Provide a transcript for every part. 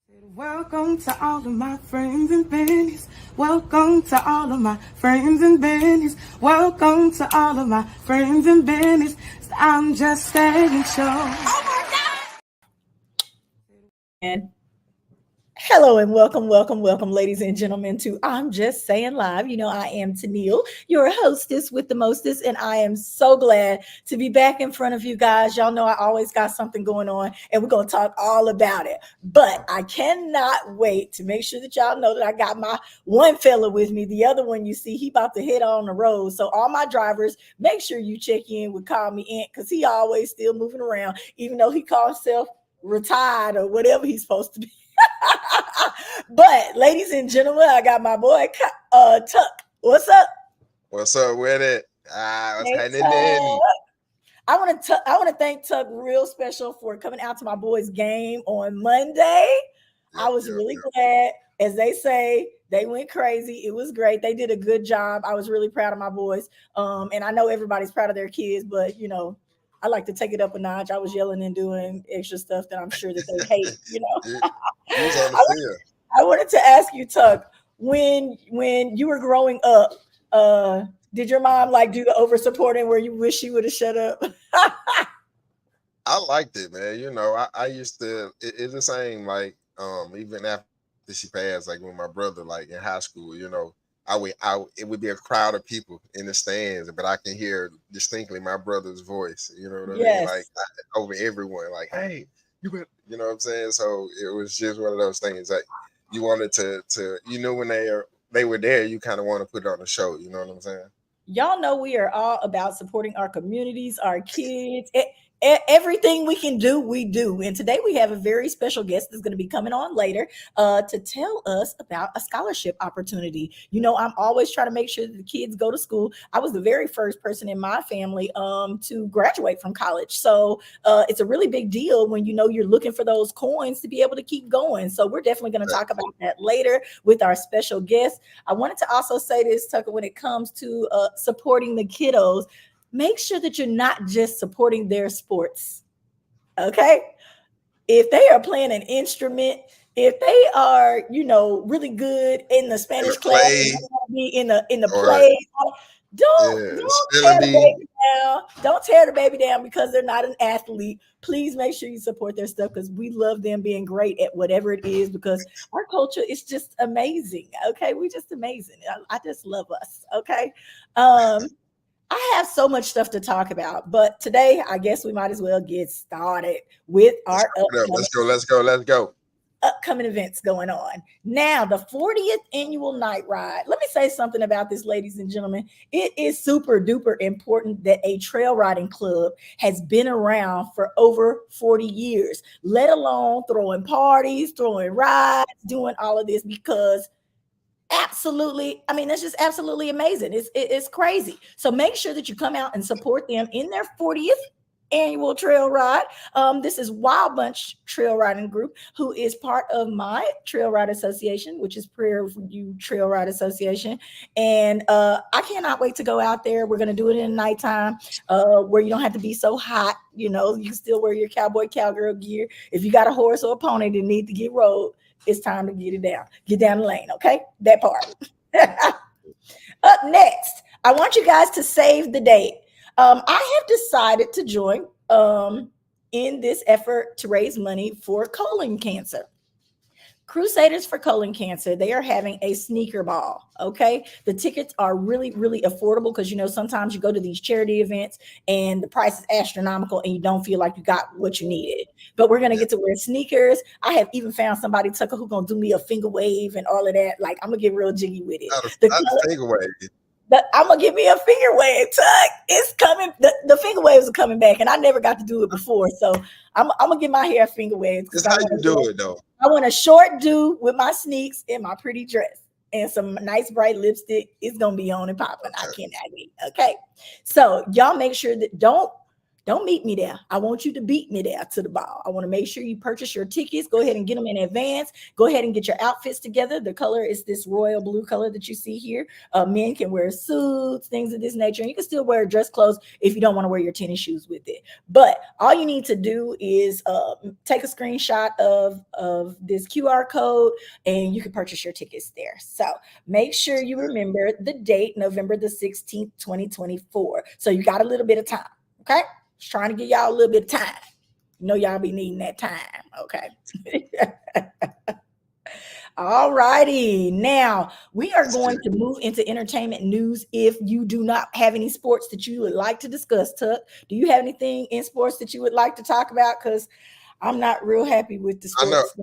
Welcome to all of my friends and bennies. Welcome to all of my friends and bennies. Welcome to all of my friends and bennies. I'm just saying show. And hello and welcome, ladies and gentlemen, to I'm Just Saying Live. You know, I am Tennille, your hostess with the mostest, and I am so glad to be back in front of you guys. Y'all know I always got something going on, and we're going to talk all about it. But I cannot wait to make sure that y'all know that I got my one fella with me. The other one, you see, he about to head on the road. So all my drivers, make sure you check in with Call Me Ant, because he always still moving around, even though he calls himself retired or whatever he's supposed to be. But ladies and gentlemen, I got my boy Tuck. What's up? What's up with it? What's Hey, happening? Tuck. I want to thank Tuck real special for coming out to my boys' game on Monday. I was really glad. As they say, they went crazy. It was great. They did a good job. I was really proud of my boys. And I know everybody's proud of their kids, but you know, I like to take it up a notch. I was yelling and doing extra stuff that I'm sure that they hate, you know. I wanted to ask you, Tuck, when you were growing up, did your mom like do the over supporting where you wish she would have shut up? I liked it, man. You know, I used to. It's the same. Like, even after she passed, like with my brother, like in high school, you know, it would be a crowd of people in the stands, but I can hear distinctly my brother's voice. You know what I mean? Like over everyone, like, hey, you know what I'm saying? So it was just one of those things that you wanted to you know, when they were there, you kind of want to put it on the show. You know what I'm saying? Y'all know we are all about supporting our communities, our kids. Everything we can do, we do. And today we have a very special guest that's going to be coming on later to tell us about a scholarship opportunity. You know, I'm always trying to make sure that the kids go to school. I was the very first person in my family to graduate from college. So it's a really big deal when you know you're looking for those coins to be able to keep going. So we're definitely going to talk about that later with our special guest. I wanted to also say this, Tucker, when it comes to supporting the kiddos, make sure that you're not just supporting their sports. Okay? If they are playing an instrument, if they are, you know, really good in the Spanish class, be in the play, don't tear the baby down. Don't tear the baby down because they're not an athlete. Please make sure you support their stuff because we love them being great at whatever it is, because our culture is just amazing. Okay, we just amazing. I just love us. Okay. I have so much stuff to talk about, but today I guess we might as well get started with our let's go. Upcoming events going on. Now, the 40th annual night ride. Let me say something about this, ladies and gentlemen. It is super duper important that a trail riding club has been around for over 40 years, let alone throwing parties, throwing rides, doing all of this, because absolutely, I mean, that's just absolutely amazing. It's crazy. So make sure that you come out and support them in their 40th annual trail ride. This is Wild Bunch Trail Riding Group, who is part of my Trail Ride Association, which is Prayer for You Trail Ride Association. And I cannot wait to go out there. We're going to do it in the nighttime where you don't have to be so hot. You know, you can still wear your cowgirl gear. If you got a horse or a pony that need to get rode, it's time to get down the lane. Okay, that part. Up next, I want you guys to save the date. I have decided to join in this effort to raise money for colon cancer. Crusaders for Colon Cancer, they are having a sneaker ball. Okay, the tickets are really, really affordable because, you know, sometimes you go to these charity events and the price is astronomical and you don't feel like you got what you needed. But we're gonna get to wear sneakers. I have even found somebody, Tucker, who's gonna do me a finger wave and all of that. Like, I'm gonna get real jiggy with it. Finger wave. I'm gonna give me a finger wave, Tuck. It's coming. The finger waves are coming back, and I never got to do it before, so I'm gonna get my hair a finger wave. That's how you do it, though. I want a short do with my sneaks and my pretty dress and some nice bright lipstick. It's gonna be on and popping. I cannot wait. Okay, so y'all make sure that don't Don't meet me there. I want you to beat me there to the ball. I want to make sure you purchase your tickets. Go ahead and get them in advance. Go ahead and get your outfits together. The color is this royal blue color that you see here. Men can wear suits, things of this nature. And you can still wear dress clothes if you don't want to wear your tennis shoes with it. But all you need to do is take a screenshot of this QR code and you can purchase your tickets there. So make sure you remember the date, November the 16th, 2024. So you got a little bit of time. Okay. Just trying to give y'all a little bit of time. You know, y'all be needing that time. Okay. All righty. Now we are going to move into entertainment news. If you do not have any sports that you would like to discuss, Tuck, do you have anything in sports that you would like to talk about? Because I'm not real happy with the sports.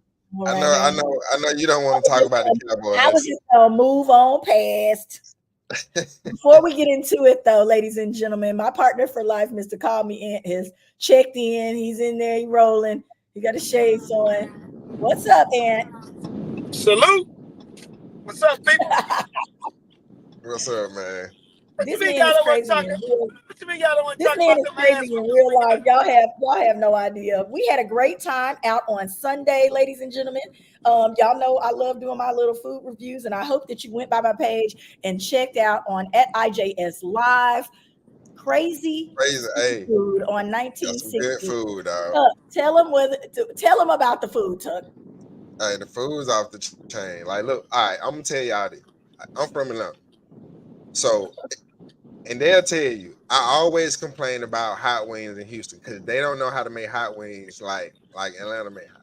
I know you don't want to talk about the Cowboys. I was just gonna move on past. Before we get into it, though, ladies and gentlemen, my partner for life, Mr. Call Me Ant, has checked in. He's in there, he's rolling. He got his shades on. What's up, Ant? Salute. What's up, people? What's up, man? This man is crazy. This man is crazy in real life. Y'all have no idea. We had a great time out on Sunday, ladies and gentlemen. Y'all know I love doing my little food reviews, and I hope that you went by my page and checked out on at IJS Live. Crazy hey, food on 1960. Good food, dog. Tell them about the food, Tuck. Hey, the food's off the chain. Like, look, all right, I'm gonna tell y'all this. I'm from Atlanta, so and they'll tell you I always complain about hot wings in Houston because they don't know how to make hot wings like Atlanta make hot.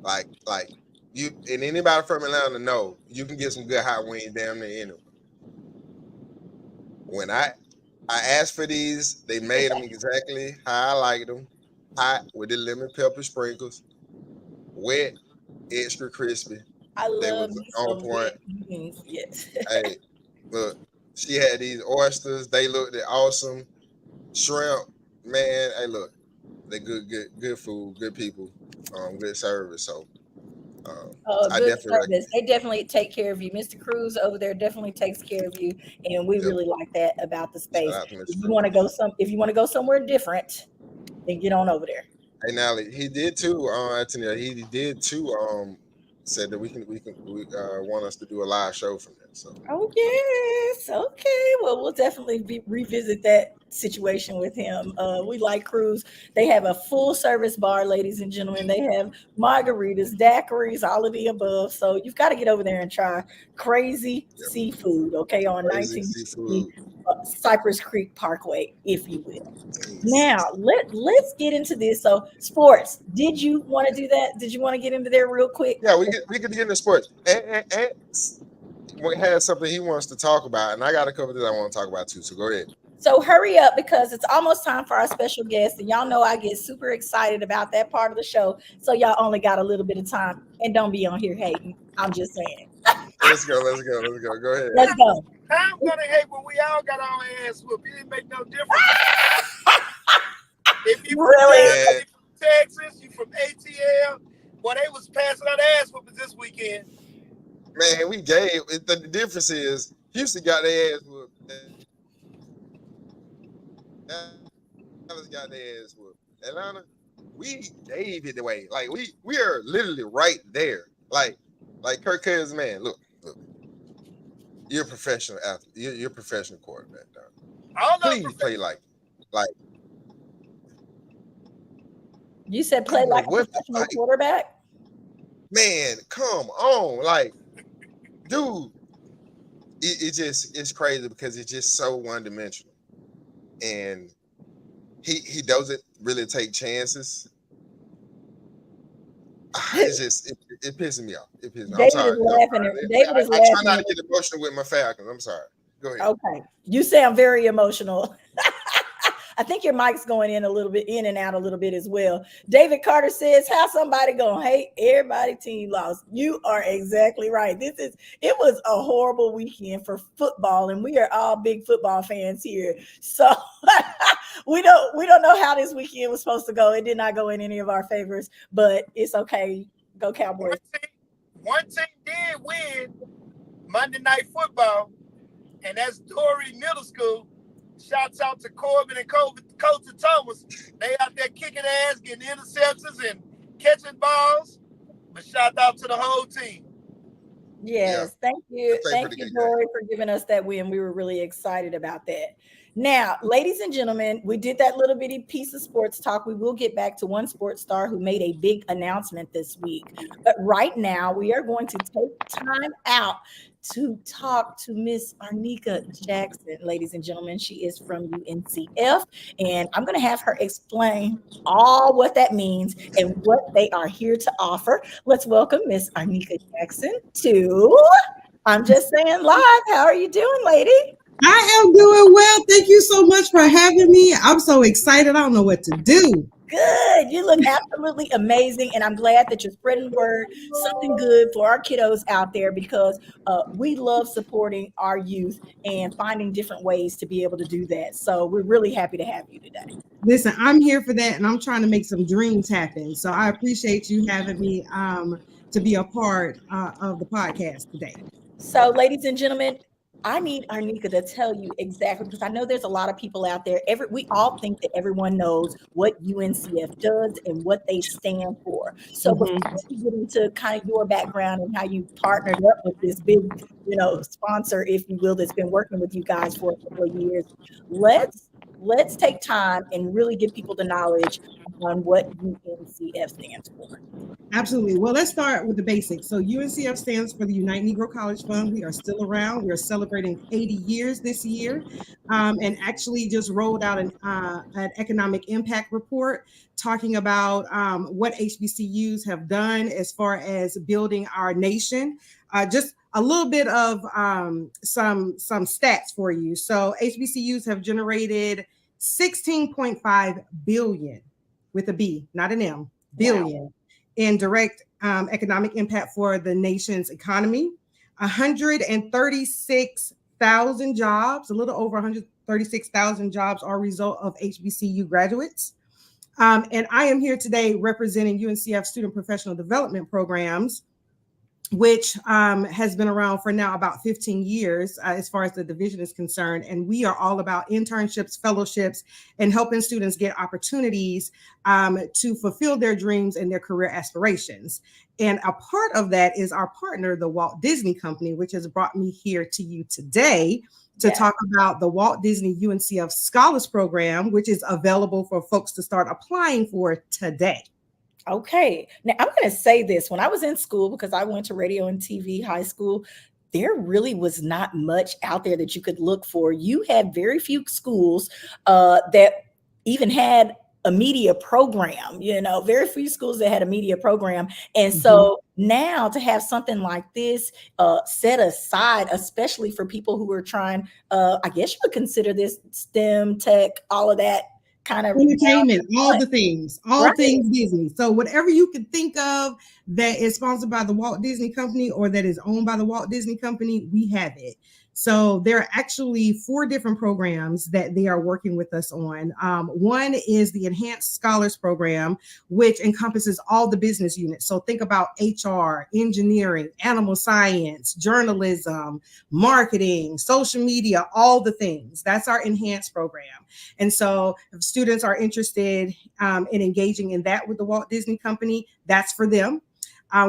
Like you and anybody from Atlanta know you can get some good hot wings damn near anywhere. When I asked for these, they made them exactly how I like them. Hot with the lemon pepper sprinkles, wet, extra crispy. I love was on point. Yes. Hey, look, she had these oysters. They looked awesome. Shrimp, man. Hey, look, they good food, good people, good service. So, good service. They definitely take care of you. Mr. Cruz over there definitely takes care of you, and we really like that about the space. If you want to go somewhere different, then get on over there. Hey, Nally, he did too. He did too. Said that we want us to do a live show from there. So. Oh yes, okay. Well, we'll definitely revisit that situation with him. We like Cruz. They have a full service bar, ladies and gentlemen. They have margaritas, daiquiris, all of the above. So you've got to get over there and try crazy seafood. Okay, on 1960 Cypress Creek Parkway, if you will. Now let's get into this. So sports. Did you want to do that? Did you want to get into there real quick? Yeah, we could get into sports. And we had something he wants to talk about, and I got a couple things I want to talk about too. So go ahead. So hurry up because it's almost time for our special guest, and y'all know I get super excited about that part of the show. So y'all only got a little bit of time, and don't be on here hating. I'm just saying. Let's go. Go ahead. Let's go. I'm gonna hate when we all got our ass whooped. It didn't make no difference. If you really from Texas, you from ATL, well, they was passing out ass whoopings this weekend. Man, we gave. The difference is Houston got their ass whooped. Dallas got their ass whooped. Atlanta, we gave it away. Like we are literally right there. Like Kirk Cousins, man. Look. You're a professional athlete. You're a professional quarterback, dog. Please play like. You said play like a professional quarterback? Man, come on. Like, dude, it's crazy because it's just so one-dimensional. And he doesn't really take chances. It's just it pisses me off. It pisses me off. David is laughing. David is laughing. I try not to get emotional with my Falcons. I'm sorry. Go ahead. Okay. You sound very emotional. I think your mic's going in and out a little bit as well. David Carter says, how somebody gonna hate everybody team lost? You are exactly right. It was a horrible weekend for football, and we are all big football fans here. So we don't know how this weekend was supposed to go. It did not go in any of our favors, but it's okay. Go Cowboys. One team did win Monday Night Football, and that's Torrey Middle School. Shouts out to Corbin and Coach Thomas. They out there kicking ass, getting interceptions and catching balls. But shout out to the whole team. Yes, thank you. They Thank pretty you, good Dory, for giving us that win. We were really excited about that. Now, ladies and gentlemen, we did that little bitty piece of sports talk. We will get back to one sports star who made a big announcement this week. But right now, we are going to take time out to talk to Miss Arnika Jackson. Ladies and gentlemen, she is from UNCF, and I'm going to have her explain all what that means and what they are here to offer. Let's welcome Miss Arnika Jackson to I'm Just Saying Live. How are you doing, lady? I am doing well. Thank you so much for having me. I'm so excited. I don't know what to do. Good. You look absolutely amazing. And I'm glad that you're spreading word, something good for our kiddos out there, because we love supporting our youth and finding different ways to be able to do that. So we're really happy to have you today. Listen, I'm here for that, and I'm trying to make some dreams happen. So I appreciate you having me to be a part of the podcast today. So, ladies and gentlemen, I need Arnika to tell you exactly, because I know there's a lot of people out there. We all think that everyone knows what UNCF does and what they stand for. So before we get into kind of your background and how you partnered up with this big, sponsor, if you will, that's been working with you guys for a couple of years, let's take time and really give people the knowledge on what UNCF stands for. Absolutely. Well, let's start with the basics. So UNCF stands for the Unite Negro College Fund. We are still around. We are celebrating 80 years this year, and actually just rolled out an economic impact report talking about what HBCUs have done as far as building our nation. Just a little bit of some stats for you. So HBCUs have generated 16.5 billion with a B, not an M, billion. Wow. In direct economic impact for the nation's economy. 136,000 jobs, a little over 136,000 jobs are a result of HBCU graduates. And I am here today representing UNCF Student Professional Development Programs, which has been around for now about 15 years as far as the division is concerned. And we are all about internships, fellowships, and helping students get opportunities to fulfill their dreams and their career aspirations. And a part of that is our partner, the Walt Disney Company, which has brought me here to you today to talk about the Walt Disney UNCF Scholars Program, which is available for folks to start applying for today. Okay. Now I'm going to say this. When I was in school, because I went to radio and TV high school, there really was not much out there that you could look for. You had very few schools that even had a media program, very few schools that had a media program. And so now to have something like this set aside, especially for people who are trying, I guess you would consider this STEM, tech, all of that, kind of entertainment, all the things, all things Disney. So whatever you can think of that is sponsored by the Walt Disney Company or that is owned by the Walt Disney Company, we have it. So there are actually 4 different programs that they are working with us on. One is the Enhanced Scholars Program, which encompasses all the business units. So think about HR, engineering, animal science, journalism, marketing, social media, all the things. That's our Enhanced program. And so if students are interested in engaging in that with the Walt Disney Company, that's for them.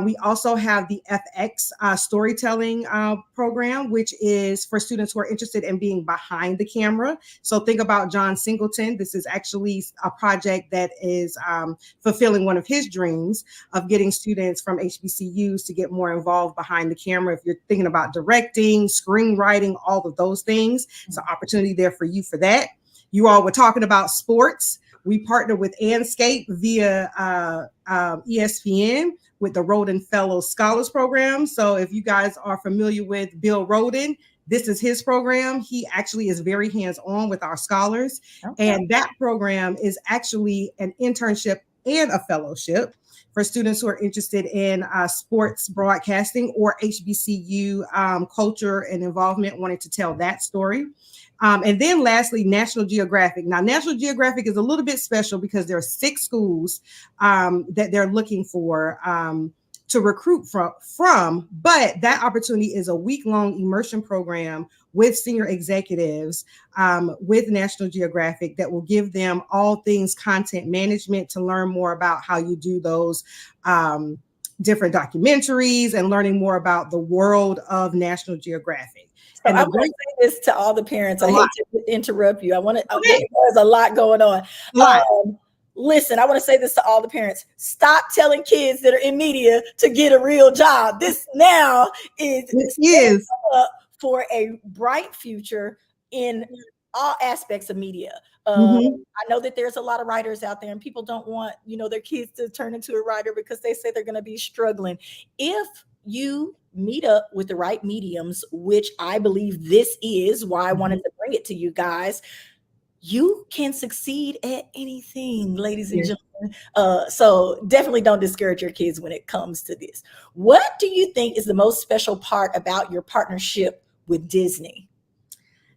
We also have the FX storytelling program, which is for students who are interested in being behind the camera. So think about John Singleton. This is actually a project that is fulfilling one of his dreams of getting students from HBCUs to get more involved behind the camera. If you're thinking about directing, screenwriting, all of those things, it's an opportunity there for you for that. You all were talking about sports. We partner with Anscape via ESPN with the Roden Fellow Scholars Program. So if you guys are familiar with Bill Roden, this is his program. He actually is very hands-on with our scholars. Okay. And that program is actually an internship and a fellowship for students who are interested in sports broadcasting or HBCU culture and involvement, wanting to tell that story. And then lastly, National Geographic. Now, National Geographic is a little bit special because there are 6 schools that they're looking for to recruit from, but that opportunity is a week-long immersion program with senior executives with National Geographic that will give them all things content management to learn more about how you do those different documentaries and learning more about the world of National Geographic. So And I want to say this to all the parents. I hate to interrupt you. There's a lot going on. Listen, I want to say this to all the parents. Stop telling kids that are in media to get a real job. This now is up for a bright future in all aspects of media. I know that there's a lot of writers out there, and people don't want, their kids to turn into a writer because they say they're going to be struggling. If you meet up with the right mediums, which I believe this is why I wanted to bring it to you guys, you can succeed at anything, ladies and gentlemen. So definitely don't discourage your kids when it comes to this. What do you think is the most special part about your partnership with Disney?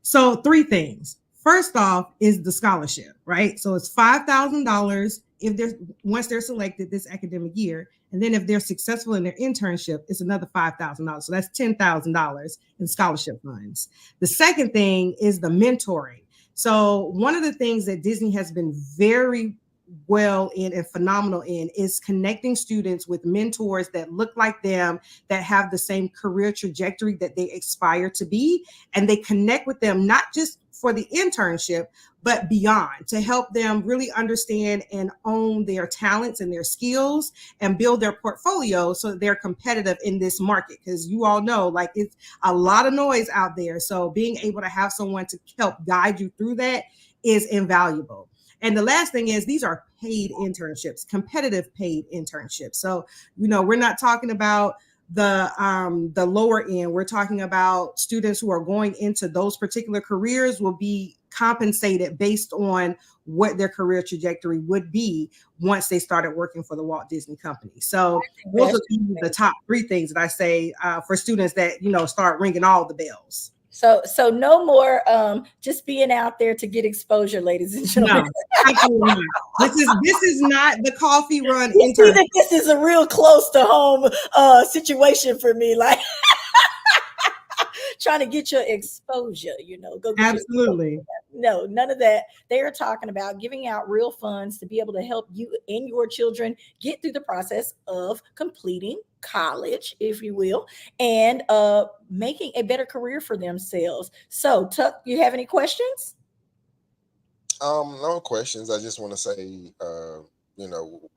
So 3 things. First off is the scholarship, right? So it's $5,000 once they're selected this academic year. And then if they're successful in their internship, it's another $5,000. So that's $10,000 in scholarship funds. The second thing is the mentoring. So one of the things that Disney has been very well in and phenomenal in is connecting students with mentors that look like them, that have the same career trajectory that they aspire to be. And they connect with them, not just for the internship, but beyond, to help them really understand and own their talents and their skills and build their portfolio so that they're competitive in this market. Because you all know, like, it's a lot of noise out there. So being able to have someone to help guide you through that is invaluable. And the last thing is, these are paid internships, competitive paid internships. So, we're not talking about the lower end. We're talking about students who are going into those particular careers will be compensated based on what their career trajectory would be once they started working for the Walt Disney Company. So those are the top 3 things that I say for students that, start ringing all the bells. So no more just being out there to get exposure, ladies and gentlemen. No, absolutely not. This is not the coffee run internship. See that this is a real close to home situation for me, like trying to get your exposure, go get absolutely. No, none of that. They are talking about giving out real funds to be able to help you and your children get through the process of completing college, if you will, and making a better career for themselves. So, Tuck, you have any questions? No questions. I just want to say,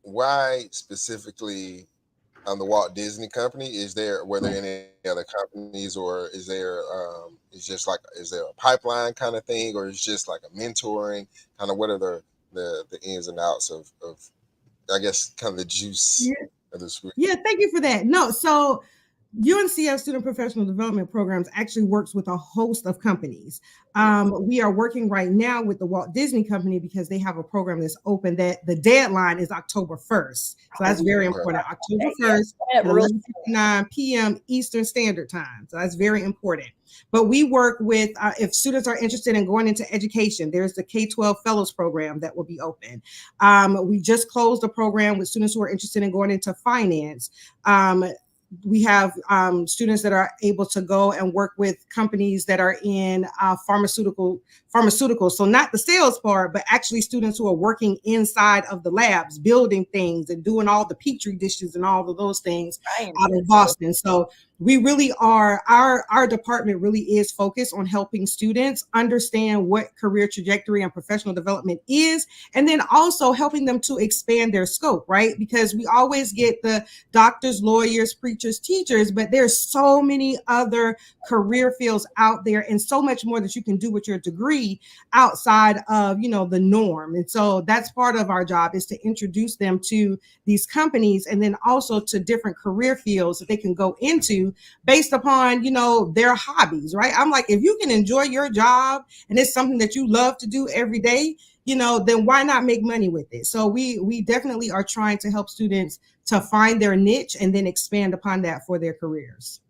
why specifically on the Walt Disney Company? Were there any other companies, or is there is there a pipeline kind of thing, or is it just like a mentoring kind of? What are the ins and outs of I guess kind of the juice of the sweet? Yeah, thank you for that. No, so UNCF Student Professional Development Programs actually works with a host of companies. We are working right now with the Walt Disney Company because they have a program that's open that the deadline is October 1st. So that's very important. October 1st at 11:59 p.m. Eastern Standard Time. So that's very important. But we work with, if students are interested in going into education, there's the K-12 Fellows Program that will be open. We just closed a program with students who are interested in going into finance. We have students that are able to go and work with companies that are in pharmaceuticals. So not the sales part, but actually students who are working inside of the labs, building things and doing all the petri dishes and all of those things out of Boston. So we really are, our department really is focused on helping students understand what career trajectory and professional development is, and then also helping them to expand their scope, right? Because we always get the doctors, lawyers, preachers, teachers, but there's so many other career fields out there and so much more that you can do with your degree outside of, the norm. And so that's part of our job, is to introduce them to these companies and then also to different career fields that they can go into based upon, their hobbies, right? I'm like, if you can enjoy your job and it's something that you love to do every day, then why not make money with it? So we definitely are trying to help students to find their niche and then expand upon that for their careers.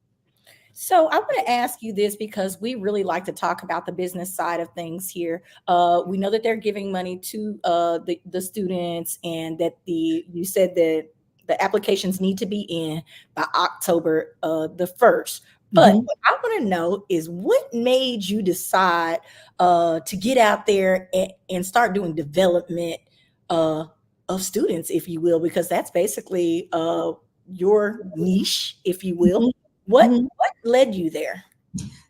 So I want to ask you this, because we really like to talk about the business side of things here. We know that they're giving money to the students, and that you said that the applications need to be in by October the 1st. But what I want to know is what made you decide to get out there and start doing development of students, if you will, because that's basically your niche, if you will. What led you there?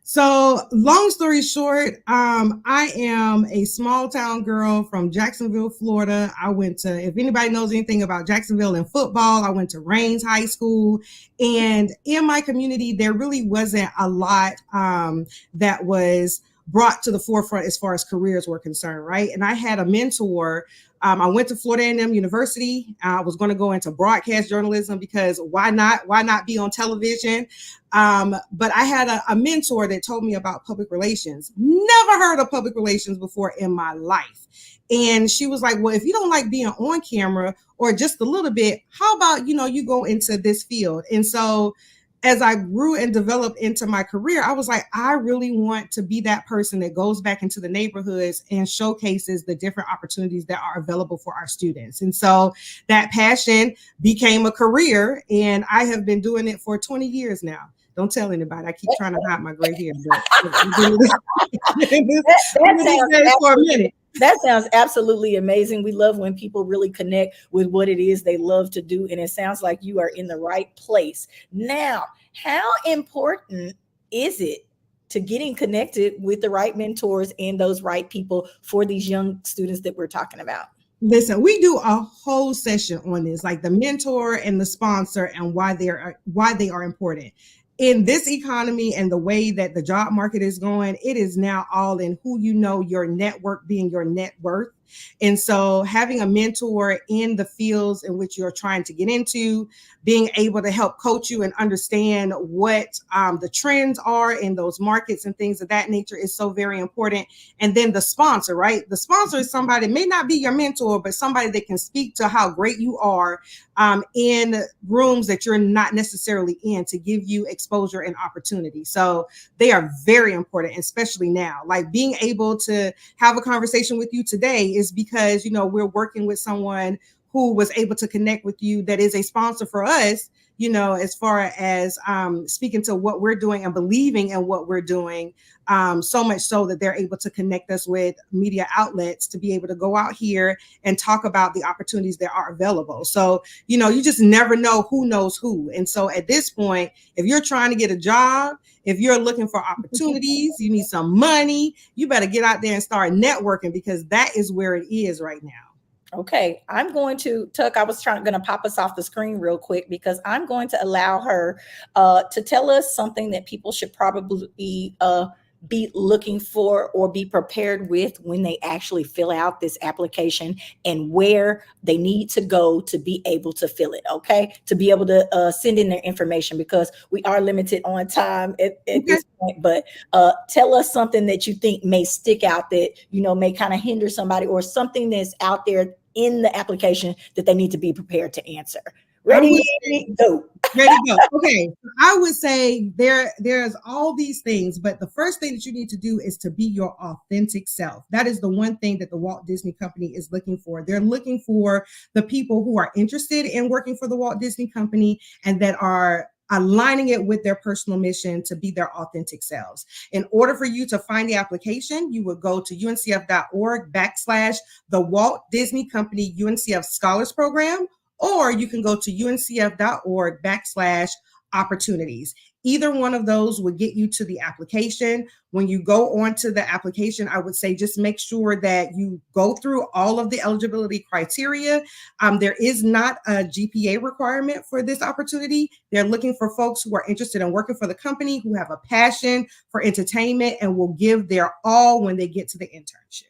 So long story short, I am a small town girl from Jacksonville, Florida. I went to, if anybody knows anything about Jacksonville and football, I went to Raines High School. And in my community, there really wasn't a lot that was brought to the forefront as far as careers were concerned, right? And I had a mentor. I went to Florida A&M University. I was going to go into broadcast journalism because why not? Why not be on television? But I had a mentor that told me about public relations. Never heard of public relations before in my life. And she was like, well, if you don't like being on camera or just a little bit, how about, you go into this field? And so as I grew and developed into my career, I was like, I really want to be that person that goes back into the neighborhoods and showcases the different opportunities that are available for our students. And so that passion became a career, and I have been doing it for 20 years now. Don't tell anybody. I keep trying to hide my gray hair. That sounds absolutely amazing. We love when people really connect with what it is they love to do. And it sounds like you are in the right place. Now, how important is it to getting connected with the right mentors and those right people for these young students that we're talking about? Listen, we do a whole session on this, like the mentor and the sponsor and why they are important. In this economy and the way that the job market is going, it is now all in who you know, your network being your net worth. And so having a mentor in the fields in which you're trying to get into, being able to help coach you and understand what the trends are in those markets and things of that nature is so very important. And then the sponsor, right? The sponsor is somebody, may not be your mentor, but somebody that can speak to how great you are in rooms that you're not necessarily in, to give you exposure and opportunity. So they are very important, especially now. Like being able to have a conversation with you today is because, we're working with someone who was able to connect with you that is a sponsor for us, as far as speaking to what we're doing and believing in what we're doing, so much so that they're able to connect us with media outlets to be able to go out here and talk about the opportunities that are available. So, you just never know who knows who. And so at this point, if you're trying to get a job, if you're looking for opportunities, you need some money, you better get out there and start networking, because that is where it is right now. Okay, I'm going to, Tuck, I was going to pop us off the screen real quick, because I'm going to allow her to tell us something that people should probably be looking for or be prepared with when they actually fill out this application, and where they need to go to be able to fill it, okay? To be able to send in their information, because we are limited on time at this point. But tell us something that you think may stick out that, may kind of hinder somebody, or something that's out there in the application that they need to be prepared to answer. Ready, go. Ready to go. Okay. I would say there's all these things, but the first thing that you need to do is to be your authentic self. That is the one thing that the Walt Disney Company is looking for. They're looking for the people who are interested in working for the Walt Disney Company and that are aligning it with their personal mission to be their authentic selves. In order for you to find the application, you would go to uncf.org/the Walt Disney Company UNCF Scholars Program, or you can go to uncf.org/opportunities. Either one of those would get you to the application. When you go onto the application, I would say just make sure that you go through all of the eligibility criteria. There is not a GPA requirement for this opportunity. They're looking for folks who are interested in working for the company, who have a passion for entertainment, and will give their all when they get to the internship.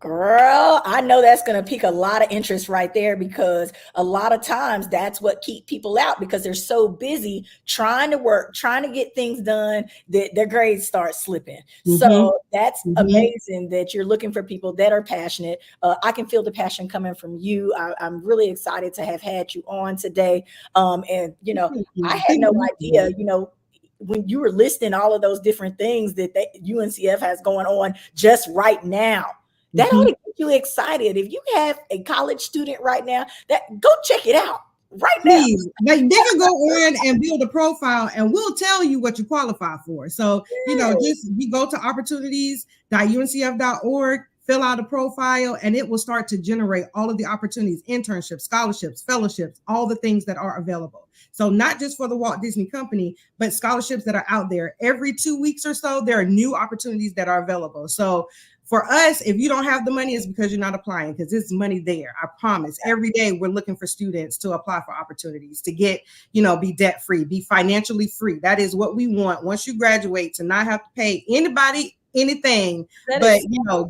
Girl, I know that's going to pique a lot of interest right there, because a lot of times that's what keep people out, because they're so busy trying to work, trying to get things done, that their grades start slipping. So that's amazing that you're looking for people that are passionate. I can feel the passion coming from you. I'm really excited to have had you on today. And, I had no idea, when you were listing all of those different things that UNCF has going on just right now. That ought to get you excited. If you have a college student right now, go check it out. right now. Please, like, they can go on and build a profile and we'll tell you what you qualify for. So, just you go to opportunities.uncf.org, fill out a profile, and it will start to generate all of the opportunities, internships, scholarships, fellowships, all the things that are available. So not just for the Walt Disney Company, but scholarships that are out there. Every 2 weeks or so, there are new opportunities that are available. So for us, if you don't have the money, it's because you're not applying, because there's money there. I promise. Every day we're looking for students to apply for opportunities to get, be debt free, be financially free. That is what we want. Once you graduate, to not have to pay anybody anything, but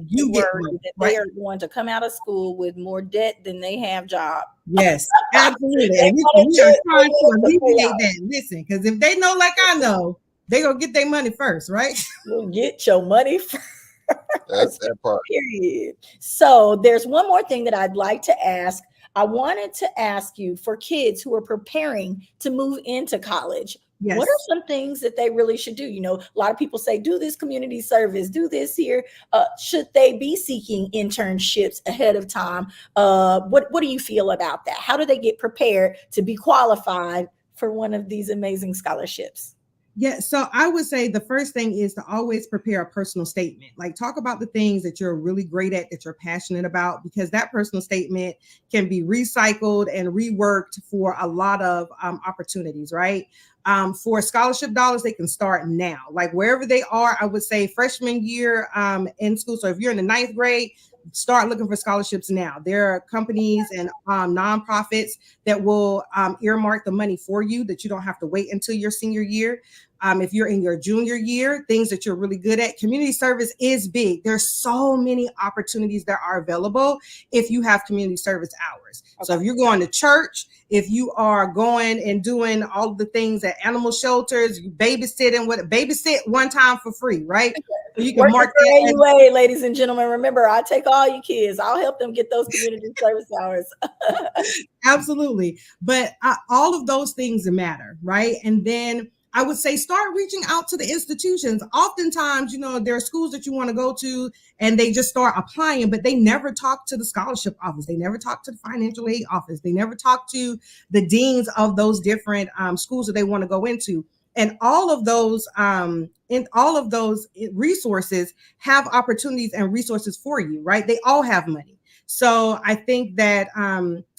you get money, that they are going to come out of school with more debt than they have job. Yes, absolutely. And we are trying to alleviate that. Listen, because if they know like I know, they're gonna get their money first, right? You'll get your money first. That's that part. Period. So there's one more thing that I'd like to ask. I wanted to ask you, for kids who are preparing to move into college, yes, what are some things that they really should do? A lot of people say, do this community service, do this here. Should they be seeking internships ahead of time? What do you feel about that? How do they get prepared to be qualified for one of these amazing scholarships? Yeah, so I would say the first thing is to always prepare a personal statement. Like, talk about the things that you're really great at, that you're passionate about, because that personal statement can be recycled and reworked for a lot of opportunities, right? For scholarship dollars, they can start now. Like, wherever they are, I would say freshman year in school. So if you're in the 9th grade, start looking for scholarships now. There are companies and nonprofits that will earmark the money for you, that you don't have to wait until your senior year. If you're in your junior year, things that you're really good at, community service is big. There's so many opportunities that are available if you have community service hours. Okay. So if you're going to church, if you are going and doing all the things at animal shelters, you babysit one time for free, right? So you can mark that AUA, ladies and gentlemen. Remember, I take all you kids. I'll help them get those community service hours. Absolutely. But all of those things matter, right? And then I would say start reaching out to the institutions. Oftentimes, there are schools that you want to go to and they just start applying, but they never talk to the scholarship office. They never talk to the financial aid office. They never talk to the deans of those different schools that they want to go into. And all of those resources have opportunities and resources for you, right? They all have money. So I think that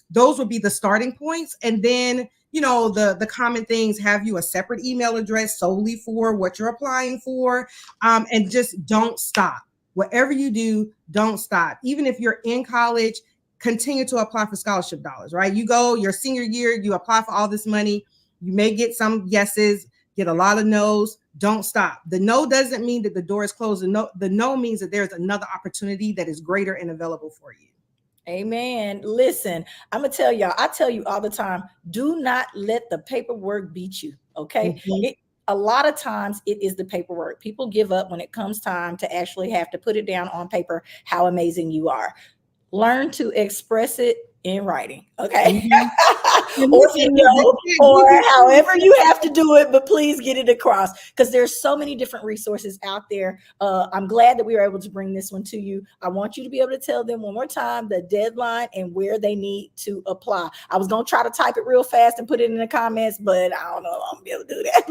those would be the starting points. And then, the common things, have you a separate email address solely for what you're applying for, and just don't stop. Whatever you do, don't stop. Even if you're in college, continue to apply for scholarship dollars, right? You go your senior year, you apply for all this money. You may get some yeses, get a lot of no's. Don't stop. The no doesn't mean that the door is closed. The no means that there's another opportunity that is greater and available for you. Amen. Listen, I'm going to tell y'all, I tell you all the time, do not let the paperwork beat you. Okay. Mm-hmm. A lot of times it is the paperwork. People give up when it comes time to actually have to put it down on paper, how amazing you are. Learn to express it in writing. Okay. Mm-hmm. or however you have to do it, but please get it across, because there's so many different resources out there. I'm glad that we were able to bring this one to you. I want you to be able to tell them one more time the deadline and where they need to apply. I was going to try to type it real fast and put it in the comments, but I don't know if I'm going to be able to do that.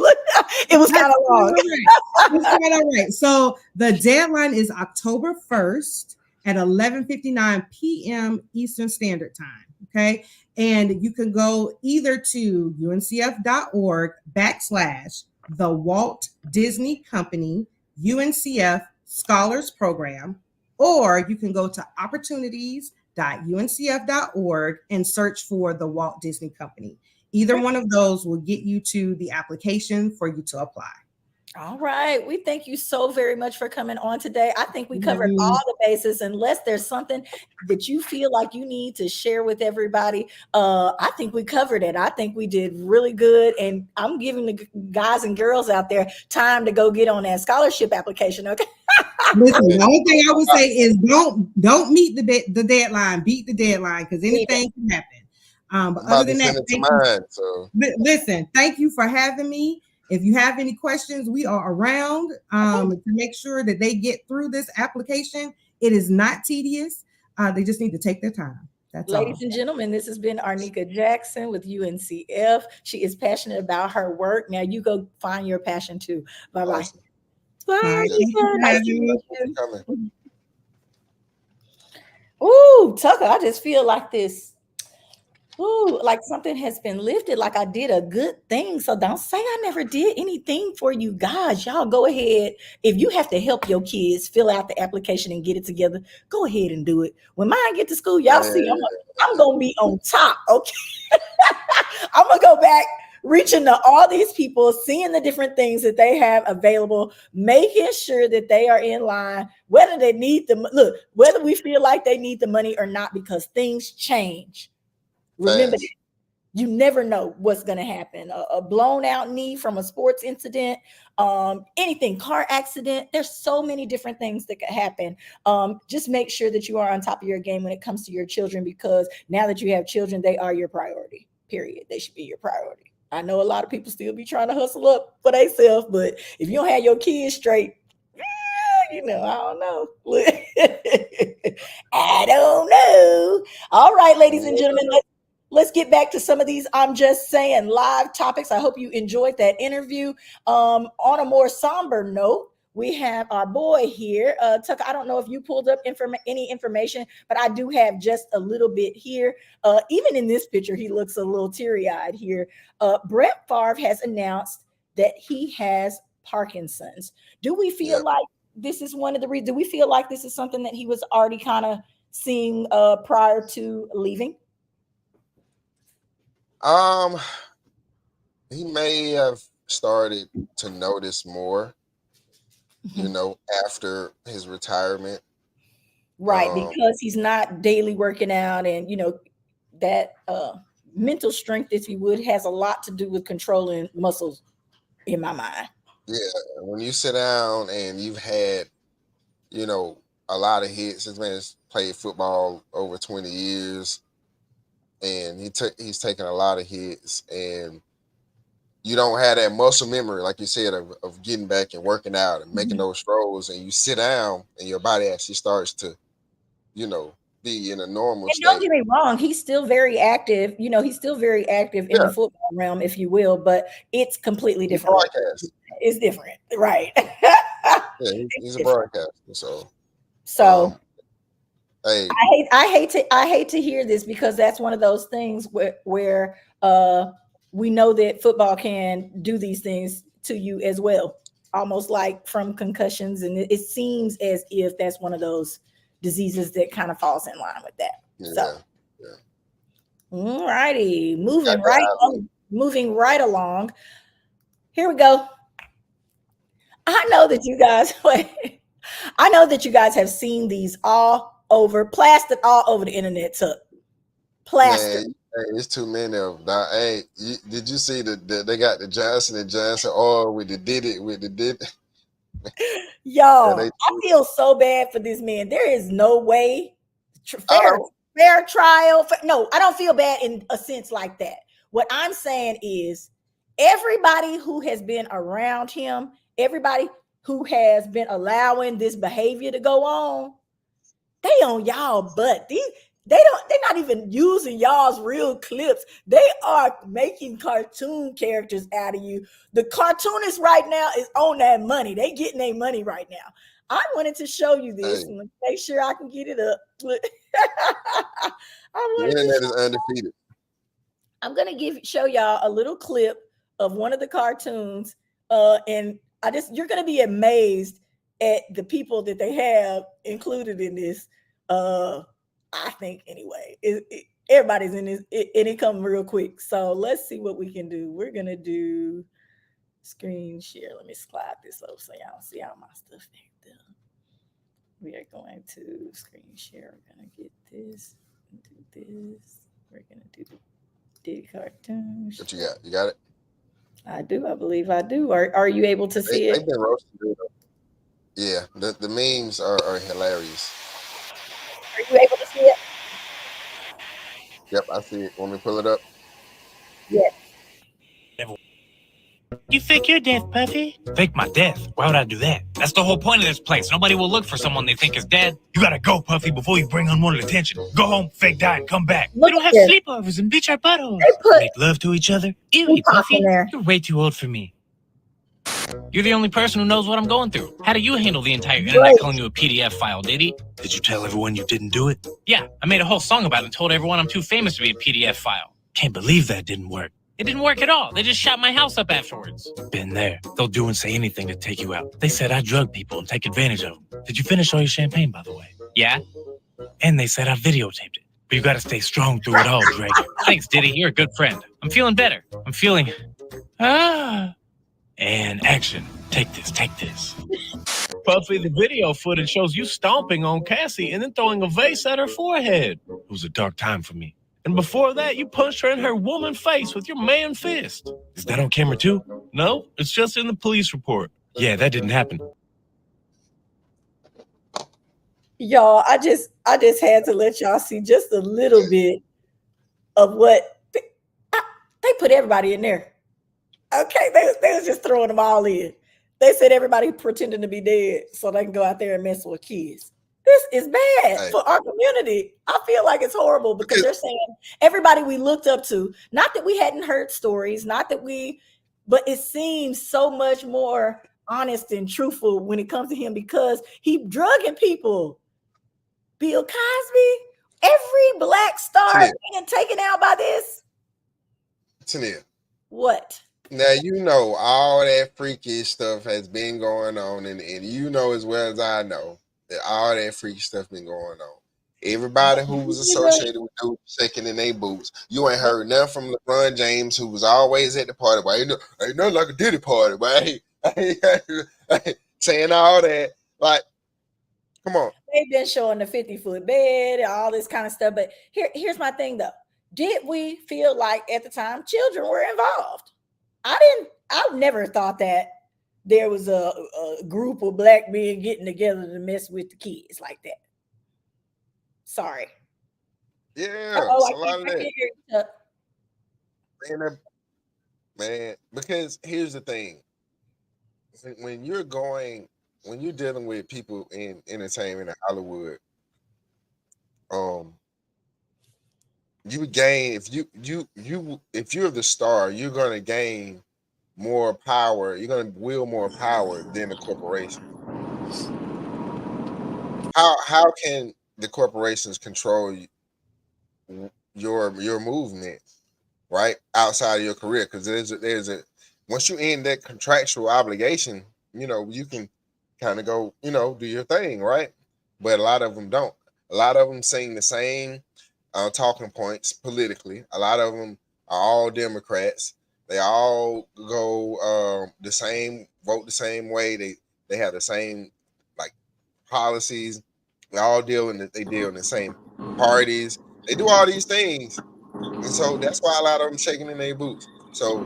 It was kind of long. It's quite all right. So the deadline is October 1st. At 11:59 p.m. Eastern Standard Time, okay? And you can go either to uncf.org/the Walt Disney Company UNCF Scholars Program, or you can go to opportunities.uncf.org and search for the Walt Disney Company. Either one of those will get you to the application for you to apply. All right. We thank you so very much for coming on today. I think we covered all the bases. Unless there's something that you feel like you need to share with everybody, I think we covered it. I think we did really good. And I'm giving the guys and girls out there time to go get on that scholarship application. Okay. Listen, the only thing I would say is don't meet the deadline, beat the deadline, because anything can happen. But other than that, listen, thank you for having me. If you have any questions, we are around to make sure that they get through this application. It is not tedious. They just need to take their time. That's Ladies all. and gentlemen, this has been Arnika Jackson with UNCF. She is passionate about her work. Now you go find your passion too. Bye bye. Awesome. Bye. All right. Yeah. Thank you for Nice to having meet me. you. Coming. Ooh, Tucker, I just feel like this. Ooh, like something has been lifted, like I did a good thing. So don't say I never did anything for you guys. Y'all go ahead. If you have to help your kids fill out the application and get it together, go ahead and do it. When mine get to school, y'all see I'm gonna be on top. Okay. I'm gonna go back reaching to all these people, seeing the different things that they have available, making sure that they are in line, whether they need the look, whether we feel like they need the money or not, because things change. Remember that. You never know what's going to happen. A blown out knee from a sports incident, anything, car accident. There's so many different things that could happen. Just make sure that you are on top of your game when it comes to your children, because now that you have children, they are your priority, period. They should be your priority. I know a lot of people still be trying to hustle up for themselves, but if you don't have your kids straight, I don't know. I don't know. All right, ladies and gentlemen, let's get back to some of these I'm just saying live topics. I hope you enjoyed that interview. On a more somber note, we have our boy here, Tucker. I don't know if you pulled up any information, but I do have just a little bit here. Even in this picture, he looks a little teary-eyed here. Brett Favre has announced that he has Parkinson's. Do we feel like this is one of the reasons? Do we feel like this is something that he was already kind of seeing prior to leaving? He may have started to notice more, after his retirement. Right, because he's not daily working out, and that mental strength, if you would, has a lot to do with controlling muscles, in my mind. Yeah, when you sit down and you've had, a lot of hits. This man's played football over 20 years, and he's taken a lot of hits, and you don't have that muscle memory, like you said, of getting back and working out and making those throws, and you sit down and your body actually starts to, be in a normal state. Don't get me wrong, he's still very active. He's still very active in the football realm, if you will, but it's completely different. It's different, right? Yeah, he's a broadcaster. So hey, I hate to hear this, because that's one of those things where we know that football can do these things to you as well, almost like from concussions, and it seems as if that's one of those diseases that kind of falls in line with that. All righty, moving right along. Here we go. I know that you guys have seen these plastered all over the internet. Plastered. Man, it's too many of them. Hey, did you see they got the Johnson & Johnson oil with the did it? Y'all, I feel so bad for this man. There is no way fair trial. No, I don't feel bad in a sense like that. What I'm saying is, everybody who has been around him, everybody who has been allowing this behavior to go on, they on y'all butt. They're not even using y'all's real clips. They are making cartoon characters out of you. The cartoonist right now is on that money. They getting their money right now. I wanted to show you this and make sure I can get it up. The internet is undefeated. I'm gonna show y'all a little clip of one of the cartoons, and you're gonna be amazed at the people that they have included in this. I think anyway, everybody's in this, and it come real quick. So let's see what we can do. We're gonna do screen share. Let me slide this up so y'all see all my stuff there. We are going to screen share. We're gonna get this, do this. We're gonna do the cartoon. What you got? You got it? I do. I believe I do. Are you able to see it? They've been roasting it. Yeah, the memes are hilarious. Are you able to see it? Yep, I see it. Want me to pull it up? Yes. You fake your death, Puffy. Fake my death? Why would I do that? That's the whole point of this place. Nobody will look for someone they think is dead. You gotta go, Puffy, before you bring unwanted attention. Go home, fake die, and come back. Look We don't at have this. sleepovers and bleach our buttholes. They put Make love to each other. Ew, Tupac Puffy, in there. you're way too old for me. You're the only person who knows what I'm going through. How do you handle the entire internet Right. calling you a PDF file, Diddy? Did you tell everyone you didn't do it? Yeah, I made a whole song about it and told everyone I'm too famous to be a PDF file. Can't believe that didn't work. It didn't work at all. They just shot my house up afterwards. Been there. They'll do and say anything to take you out. They said I drug people and take advantage of them. Did you finish all your champagne, by the way? Yeah. And they said I videotaped it. But you gotta stay strong through it all, Drake. Thanks, Diddy. You're a good friend. I'm feeling better. I'm feeling... And action. Take this, take this. Puffy, the video footage shows you stomping on Cassie and then throwing a vase at her forehead. It was a dark time for me. And before that, you punched her in her woman face with your man fist. Is that on camera too? No, it's just in the police report. Yeah, that didn't happen. Y'all, I just had to let y'all see just a little bit of what they put everybody in there. Okay, they was just throwing them all in. They said everybody pretending to be dead so they can go out there and mess with kids. This is bad for our community. I feel like it's horrible because they're saying everybody we looked up to, not that we hadn't heard stories, not that but it seems so much more honest and truthful when it comes to him because he drugging people. Bill Cosby, every black star being taken out by this. Tennille. What? Now, you know, all that freaky stuff has been going on, and you know as well as I know that all that freaky stuff been going on. Everybody who was associated with dudes shaking in their boots, you ain't heard nothing from LeBron James, who was always at the party, but ain't nothing like a Diddy party, but saying all that, like, come on. They've been showing the 50-foot bed and all this kind of stuff, but here's my thing though. Did we feel like at the time children were involved? I never thought that there was a group of black men getting together to mess with the kids like that. Sorry. Yeah, a lot of that. Man, because here's the thing. When you're dealing with people in entertainment and Hollywood, you gain if you're the star, you're gonna gain more power. You're gonna wield more power than the corporation. How can the corporations control your movement, right, outside of your career? Because there's a once you end that contractual obligation, you know, you can kind of go, you know, do your thing, right? But a lot of them don't. A lot of them sing the same talking points politically. A lot of them are all Democrats. They all go the same, vote the same way. They have the same like policies. They all deal in the same parties. They do all these things, and so that's why a lot of them shaking in their boots. So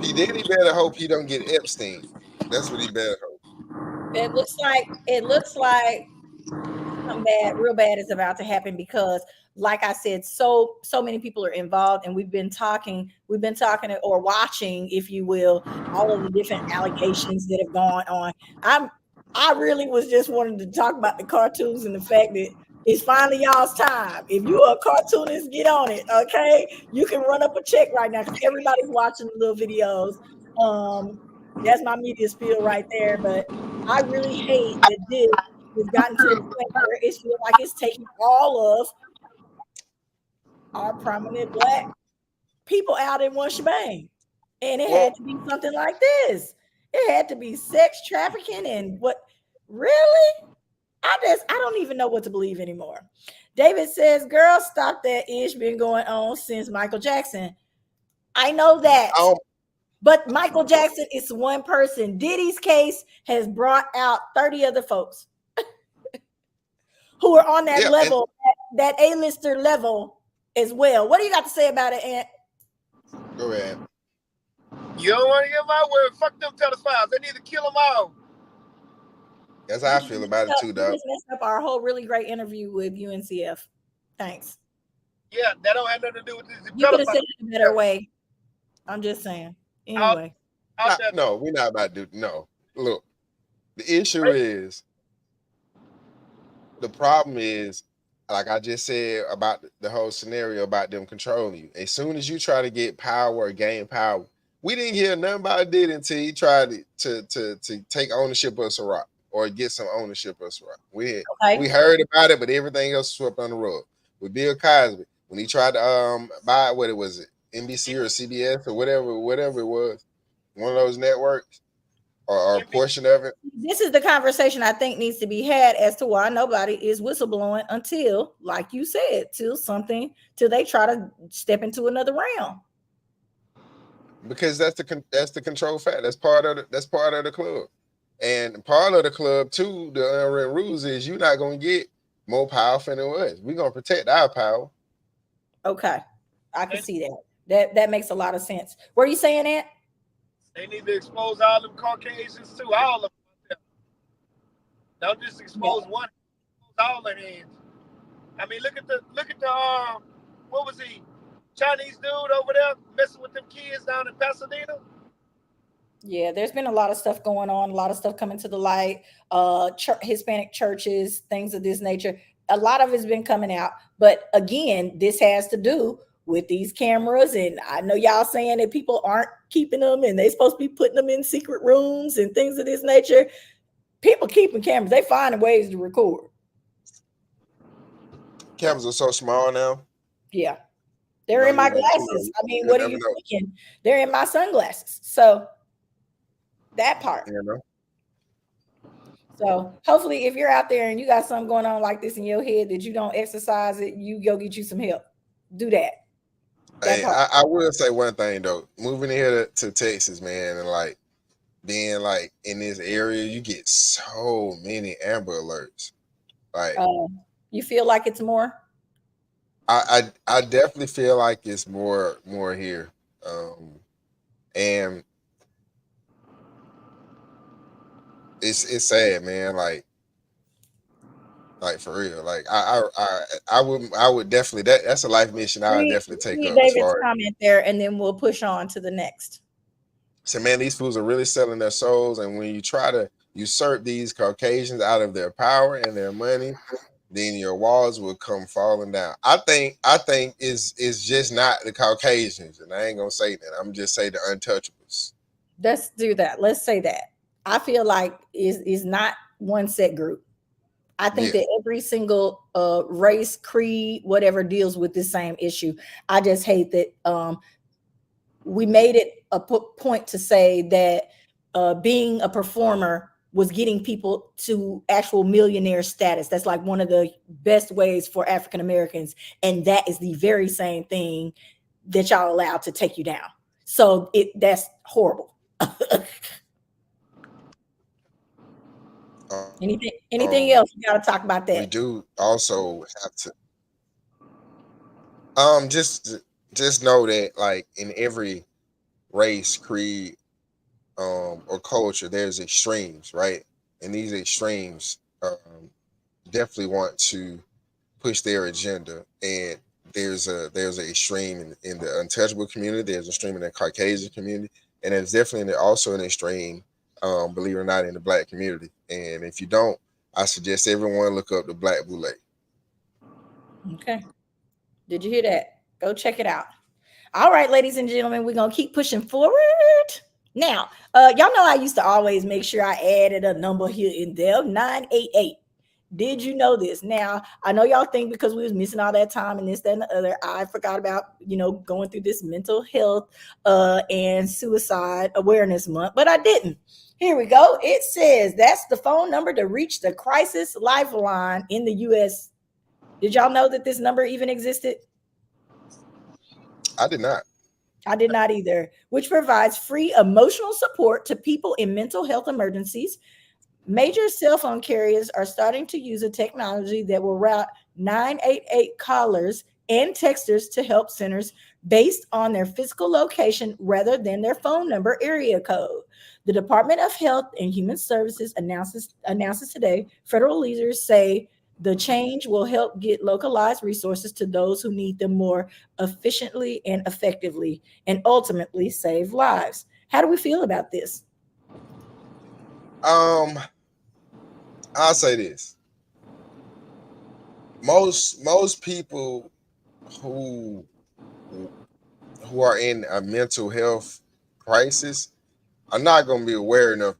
P. Diddy better hope he don't get Epstein. That's what he better hope. It looks like something real bad is about to happen because, like I said, so many people are involved, and we've been talking or watching, if you will, all of the different allegations that have gone on. I really was just wanting to talk about the cartoons and the fact that it's finally y'all's time. If you are a cartoonist, get on it, okay? You can run up a check right now because everybody's watching the little videos. That's my media spiel right there. But I really hate that this has gotten to the point where it feels like it's taking all of our prominent black people out in one shebang. And it had to be something like this. It had to be sex trafficking and what? Really? I don't even know what to believe anymore. David says, girl, stop that ish been going on since Michael Jackson. I know that. But Michael Jackson is one person. Diddy's case has brought out 30 other folks who are on that level, that A-lister level as well. What do you got to say about it, Ant? Go ahead. You don't want to hear my word. Fuck them pedophiles. They need to kill them all. That's how I feel about it too, though. We just messed up our whole really great interview with UNCF. Thanks. Yeah, that don't have nothing to do with this. You could have said it in a better way. I'm just saying. Anyway. out there. No, we're not about to do. No, look, the issue is, the problem is, like I just said about the whole scenario about them controlling you. As soon as you try to get power or gain power, we didn't hear nothing about it until he tried to take ownership of Ciroc or get some ownership of Ciroc. We heard about it, but everything else swept on the rug. With Bill Cosby, when he tried to buy, what it was, NBC or CBS or whatever it was, one of those networks or a portion of it. This is the conversation I think needs to be had as to why nobody is whistleblowing until, like you said, till they try to step into another realm. Because that's the control fact. That's part of the club, and part of the club too. The unwritten rules is you're not gonna get more powerful than us. We're gonna protect our power. Okay, I can see that. That makes a lot of sense. What are you saying, Ant? They need to expose all them Caucasians too, all of them. Don't just expose one, expose all their hands. I mean, look at the what was he? Chinese dude over there messing with them kids down in Pasadena. Yeah, there's been a lot of stuff going on, a lot of stuff coming to the light, Hispanic churches, things of this nature. A lot of it's been coming out. But again, this has to do with these cameras. And I know y'all saying that people aren't keeping them and they're supposed to be putting them in secret rooms and things of this nature. People keeping cameras. They finding ways to record. Cameras are so small now. Yeah. They're in my glasses. I mean, what are you thinking? They're in my sunglasses. So that part. So hopefully if you're out there and you got something going on like this in your head that you don't exercise it, you go get you some help. Do that. Hey, I will say one thing though. Moving here to Texas, man, and like being like in this area, you get so many Amber Alerts. Like, you feel like it's more? I definitely feel like it's more here, and it's sad, man. Like for real. Like I would definitely, that's a life mission I would definitely take up. David's comment there, and then we'll push on to the next. So man, these fools are really selling their souls, and when you try to usurp these Caucasians out of their power and their money, then your walls will come falling down. I think it's just not the Caucasians, and I ain't gonna say that. I'm just say the untouchables. Let's do that. Let's say that. I feel like is not one set group. I think that every single race, creed, whatever deals with the same issue. I just hate that we made it a point to say that being a performer was getting people to actual millionaire status. That's like one of the best ways for African Americans. And that is the very same thing that y'all allowed to take you down. So that's horrible. Anything else? We got to talk about that. We do also have to just know that like in every race, creed, or culture, there's extremes, right? And these extremes definitely want to push their agenda. And there's an extreme in the untouchable community. There's an extreme in the Caucasian community, and there's definitely also an extreme, believe it or not, in the Black community. And if you don't, I suggest everyone look up the Black Boule. Okay. Did you hear that? Go check it out. All right, ladies and gentlemen, we're going to keep pushing forward. Now, y'all know I used to always make sure I added a number here in there, 988. Did you know this? Now, I know y'all think because we was missing all that time and this, that, and the other, I forgot about, going through this mental health and suicide awareness month, but I didn't. Here we go. It says that's the phone number to reach the crisis lifeline in the U.S. Did y'all know that this number even existed? I did not. I did not either, which provides free emotional support to people in mental health emergencies. Major cell phone carriers are starting to use a technology that will route 988 callers and texters to help centers based on their physical location rather than their phone number area code. The Department of Health and Human Services announces today, federal leaders say the change will help get localized resources to those who need them more efficiently and effectively, and ultimately save lives. How do we feel about this? I'll say this. Most people who are in a mental health crisis are not going to be aware enough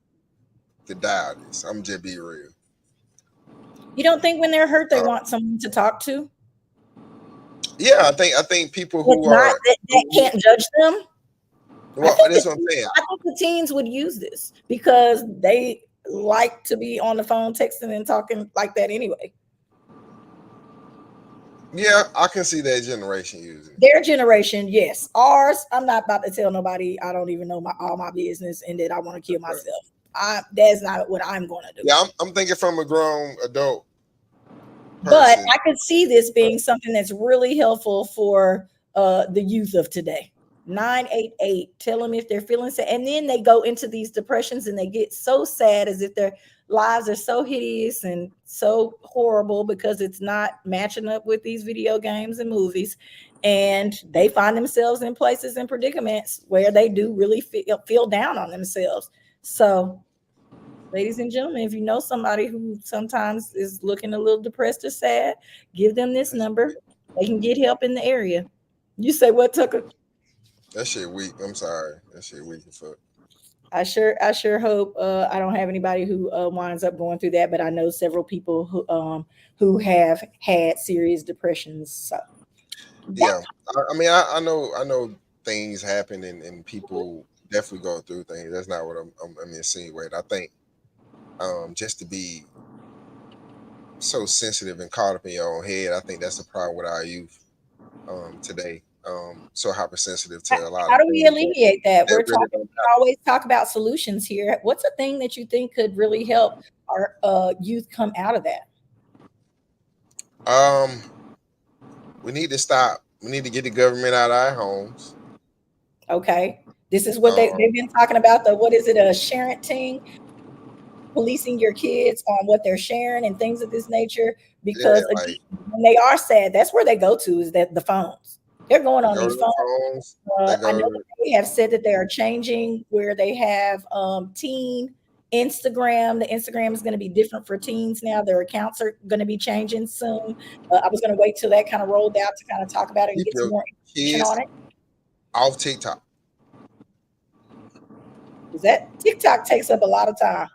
to die of this. I'm just be real. You don't think when they're hurt they want someone to talk to? Yeah, I think people who that can't judge them. Well, that's what I'm saying. I think the teens would use this because they like to be on the phone texting and talking like that anyway. Yeah, I can see that generation using it. Their generation, yes. Ours, I'm not about to tell nobody I don't even know all my business and that I want to kill myself. That's not what I'm going to do. Yeah, I'm thinking from a grown adult person. But I could see this being something that's really helpful for the youth of today. 988, tell them if they're feeling sad. And then they go into these depressions and they get so sad as if their lives are so hideous and so horrible because it's not matching up with these video games and movies. And they find themselves in places and predicaments where they do really feel down on themselves. So, ladies and gentlemen, if you know somebody who sometimes is looking a little depressed or sad, give them this number. They can get help in the area. You say what, Tucker? That shit weak. I'm sorry. That shit weak as fuck. I sure hope I don't have anybody who winds up going through that, but I know several people who have had serious depressions. So yeah, I mean, I know things happen and people definitely go through things. That's not what I'm insinuating. I think just to be so sensitive and caught up in your own head, I think that's the problem with our youth today. So hypersensitive to a lot. How do we alleviate that? We always talk about solutions here. What's a thing that you think could really help our youth come out of that? We need to stop. We need to get the government out of our homes. Okay, this is what they've been talking about. What is it? A sharenting, policing your kids on what they're sharing and things of this nature. Because again, when they are sad, that's where they go to is that the phones. They're going on these phones. I know they have said that they are changing where they have teen Instagram. The Instagram is going to be different for teens now. Their accounts are going to be changing soon. I was going to wait till that kind of rolled out to kind of talk about it and get some more information on it. Off TikTok. Because that TikTok takes up a lot of time.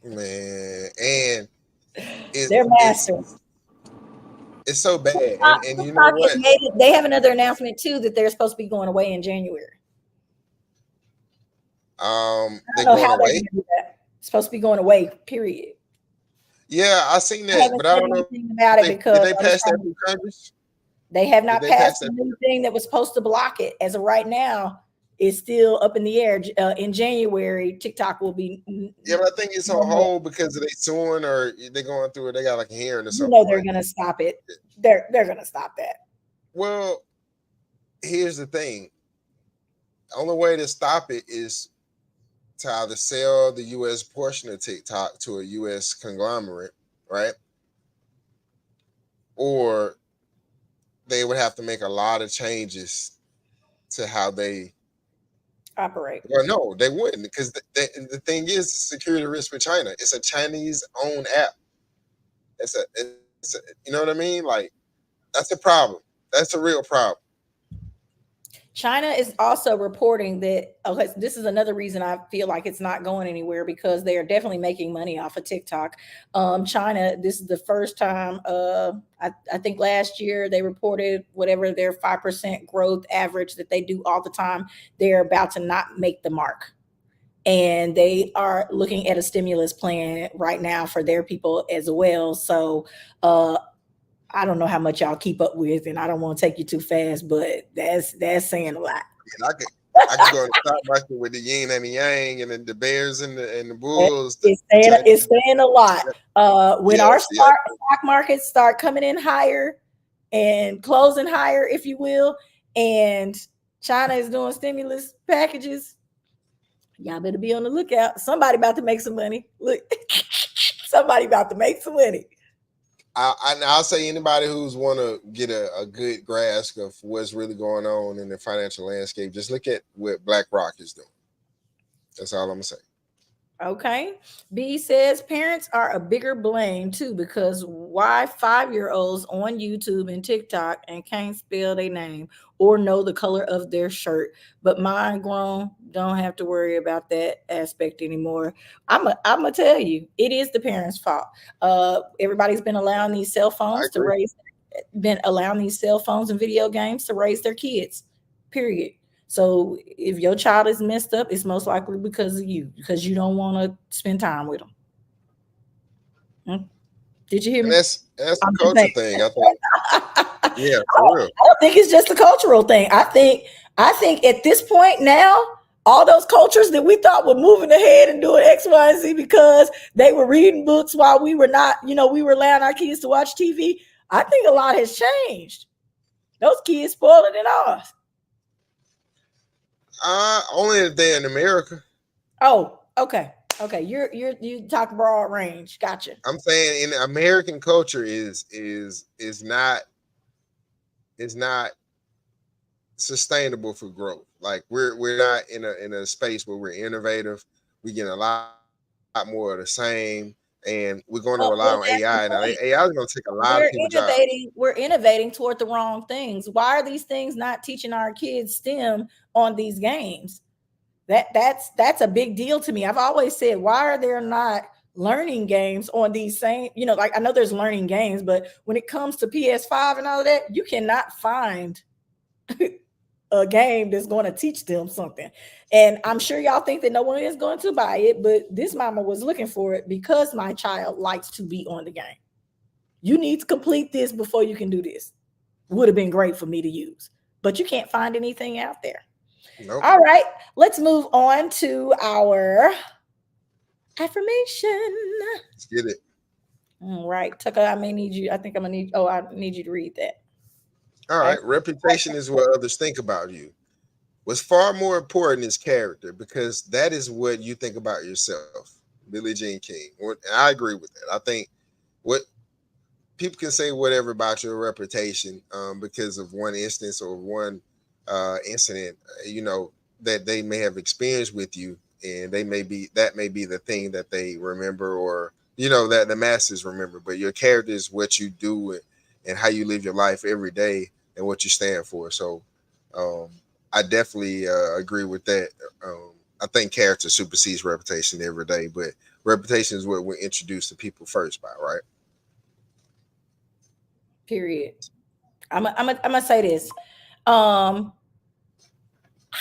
Man, and they're masters. It's so bad. And you know what? They have another announcement too that they're supposed to be going away in January. They're going away. It's supposed to be going away. Period. Yeah, I seen that, but I don't know about it because did they pass that through Congress? They have not passed the new thing that was supposed to block it. As of right now, it's still up in the air. In January, TikTok will be. Yeah, but I think it's on hold because they suing or they're going through it. They got like a hearing or something. You know they're going to stop it. They're going to stop that. Well, here's the thing. The only way to stop it is to either sell the U.S. portion of TikTok to a U.S. conglomerate, right? Or they would have to make a lot of changes to how they operate. Well, no, they wouldn't because the thing is security risk for China. It's a Chinese-owned app. It's a you know what I mean? Like that's a problem. That's a real problem. China is also reporting that this is another reason I feel like it's not going anywhere because they are definitely making money off of TikTok. China, this is the first time I think last year they reported whatever their 5% growth average that they do all the time. They're about to not make the mark. And they are looking at a stimulus plan right now for their people as well. So I don't know how much y'all keep up with, and I don't want to take you too fast, but that's saying a lot. I could go to the stock market with the yin and the yang, and the bears and the bulls. It's saying a lot. When our stock markets start coming in higher and closing higher, if you will, and China is doing stimulus packages, y'all better be on the lookout. Somebody about to make some money. Look, somebody about to make some money. I'll say anybody who's want to get a good grasp of what's really going on in the financial landscape, just look at what BlackRock is doing. That's all I'm gonna say. Okay. B says parents are a bigger blame too, because why 5-year-olds on YouTube and TikTok and can't spell their name or know the color of their shirt, but mine grown don't have to worry about that aspect anymore. I'm gonna tell you, it is the parents' fault. Everybody's been allowing these cell I phones to agree. and video games to raise their kids. Period. So if your child is messed up, it's most likely because of you, because you don't want to spend time with them. Did you hear And me? that's a I'm just culture saying. thing. I think. Yeah, I for real. don't think it's just a cultural thing. I think at this point now, all those cultures that we thought were moving ahead and doing X, Y, and Z because they were reading books while we were not, we were allowing our kids to watch TV. I think a lot has changed. Those kids spoiler than ours. Only if they're in America. Oh, okay. Okay. You talk broad range. Gotcha. I'm saying in American culture is not sustainable for growth. Like we're not in a space where we're innovative. We get a lot more of the same, and we're going to rely on That's the AI. Now point. AI is going to take a lot of people's jobs. We're innovating toward the wrong things. Why are these things not teaching our kids STEM on these games? That's a big deal to me. I've always said, why are there not learning games on these same, like I know there's learning games, but when it comes to PS5 and all of that, you cannot find a game that's going to teach them something. And I'm sure y'all think that no one is going to buy it, but this mama was looking for it because my child likes to be on the game. You need to complete this before you can do this. Would have been great for me to use, but you can't find anything out there. Nope. All right, let's move on to our affirmation. Let's get it. All right, Tucker, I need you to read that. All right. Reputation is what others think about you. What's far more important is character, because that is what you think about yourself. Billie Jean King. And I agree with that. I think what people can say whatever about your reputation because of one instance or one incident, that they may have experienced with you, and that may be the thing that they remember, or that the masses remember. But your character is what you do and how you live your life every day and what you stand for. So I definitely agree with that. I think character supersedes reputation every day, but reputation is what we're introduced to people first by, right? Period. I'm gonna say this. I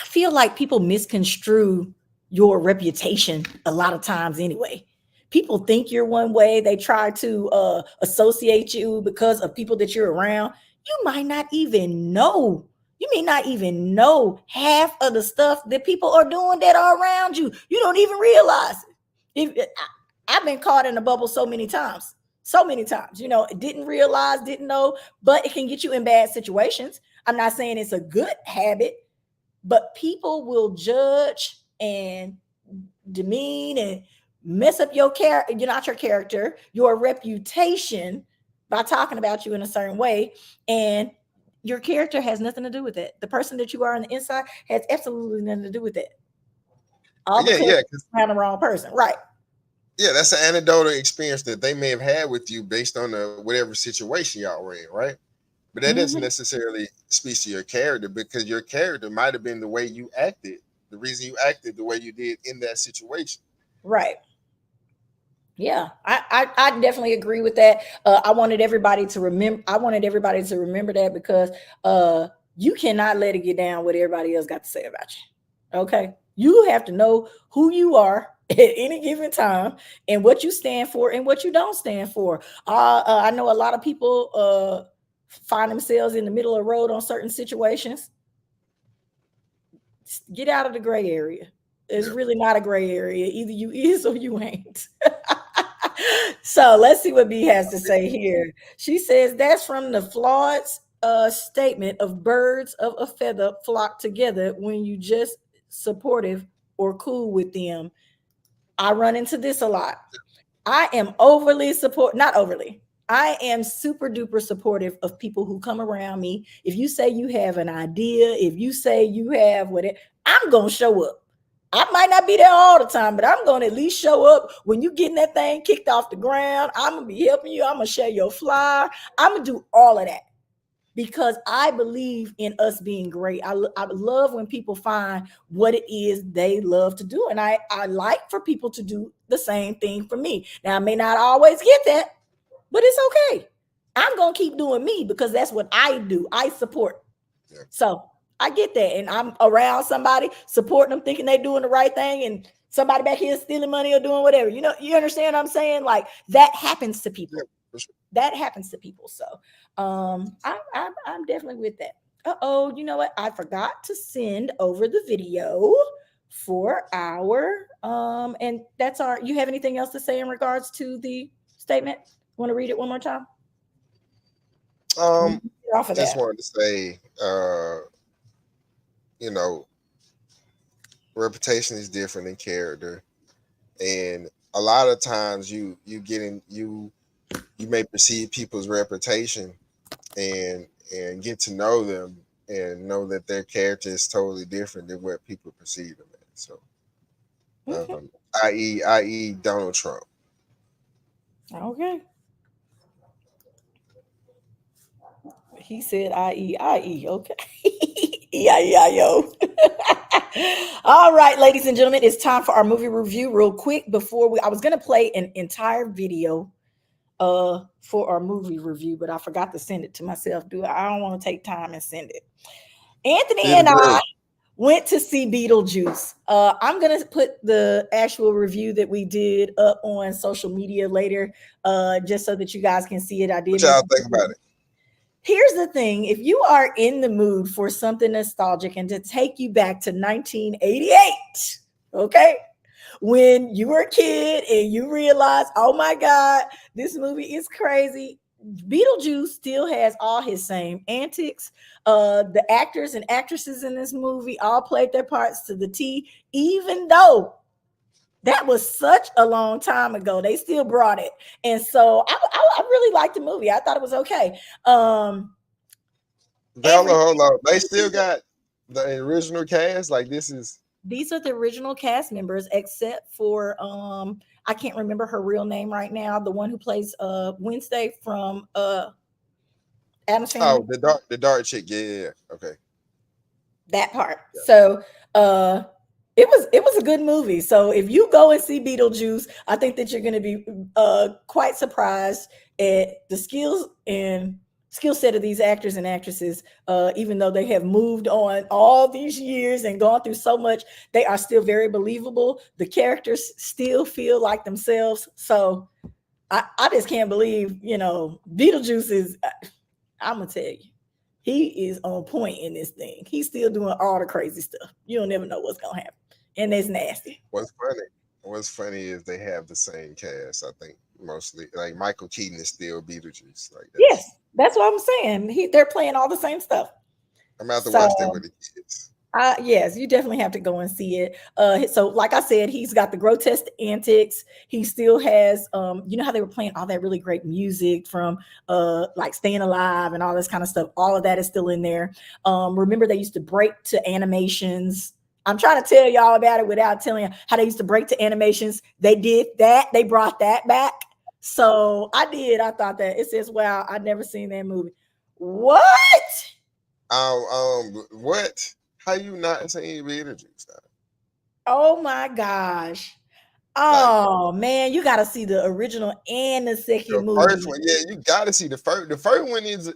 feel like people misconstrue your reputation a lot of times anyway. People think you're one way. They try to associate you because of people that you're around. You might not even know. You may not even know half of the stuff that people are doing that are around you. You don't even realize it. I've been caught in a bubble so many times. Didn't realize, didn't know, but it can get you in bad situations. I'm not saying it's a good habit, but people will judge and demean and mess up your character, not your character, your reputation by talking about you in a certain way. And your character has nothing to do with it. The person that you are on the inside has absolutely nothing to do with it. All because you're around the wrong person. Right. Yeah, that's an anecdotal experience that they may have had with you based on whatever situation y'all were in, right? But that doesn't necessarily speak to your character, because your character might have been the way you acted, the reason you acted the way you did in that situation. Right. Yeah, I definitely agree with that. I wanted everybody to remember that, because you cannot let it get down what everybody else got to say about you. Okay. You have to know who you are at any given time and what you stand for and what you don't stand for. I know a lot of people find themselves in the middle of the road on certain situations. Get out of the gray area. It's really not a gray area. Either you is or you ain't. So let's see what B has to say here. She says that's from the flawed statement of birds of a feather flock together when you just supportive or cool with them. I run into this a lot. I am not overly. I am super duper supportive of people who come around me. If you say you have an idea, if you say you have whatever, I'm going to show up. I might not be there all the time, but I'm going to at least show up when you getting that thing kicked off the ground. I'm going to be helping you. I'm going to share your flyer. I'm going to do all of that because I believe in us being great. I love when people find what it is they love to do. And I like for people to do the same thing for me. Now, I may not always get that, but it's okay. I'm going to keep doing me because that's what I do. I support. Yeah. So I get that. And I'm around somebody supporting them, thinking they're doing the right thing. And somebody back here stealing money or doing whatever. You know, you understand what I'm saying? Like that happens to people. Yeah, sure. That happens to people. So I'm definitely with that. Uh-oh, you know what? I forgot to send over the video for our and that's our. You have anything else to say in regards to the statement? Want to read it one more time? Just wanted to say, you know, reputation is different than character, and a lot of times you may perceive people's reputation and get to know them and know that their character is totally different than what people perceive them as. So, i.e., Donald Trump. Okay. He said, I.e., okay. E-I-E-I-O. All right, ladies and gentlemen, it's time for our movie review real quick before I was going to play an entire video for our movie review, but I forgot to send it to myself. I don't want to take time and send it. Anthony and I went to see Beetlejuice. I'm going to put the actual review that we did up on social media later, just so that you guys can see it. I did. What y'all think about it? Here's the thing. If you are in the mood for something nostalgic and to take you back to 1988, okay, when you were a kid and you realized, oh my God, this movie is crazy. Beetlejuice still has all his same antics. The actors and actresses in this movie all played their parts to the T, even though that was such a long time ago. They still brought it. And so I really liked the movie. I thought it was okay. Hold on. They still got the original cast? Like these are the original cast members, except for I can't remember her real name right now. The one who plays Wednesday from Addams Family. Oh, the dark chick. Yeah. Okay. That part. Yeah. So it was a good movie. So if you go and see Beetlejuice, I think that you're going to be quite surprised at the skill set of these actors and actresses. Even though they have moved on all these years and gone through so much, they are still very believable. The characters still feel like themselves. So I just can't believe, Beetlejuice is, I'm going to tell you, he is on point in this thing. He's still doing all the crazy stuff. You don't never know what's going to happen. And it's nasty. What's funny is they have the same cast, I think, mostly. Like Michael Keaton is still Beetlejuice. Yes, that's what I'm saying. They're playing all the same stuff. I'm about to watch that with the kids. Yes, you definitely have to go and see it. So like I said, he's got the grotesque antics. He still has, you know how they were playing all that really great music from like Staying Alive and all this kind of stuff. All of that is still in there. Remember they used to break to animations. I'm trying to tell y'all about it without telling you how they used to break to animations. They did that. They brought that back. So I thought that it says, wow, I'd never seen that movie. What? What? How you not seen Beetlejuice? Oh my gosh. Oh man, you gotta see the original and the second movie. First one, yeah, you gotta see the first. The first one is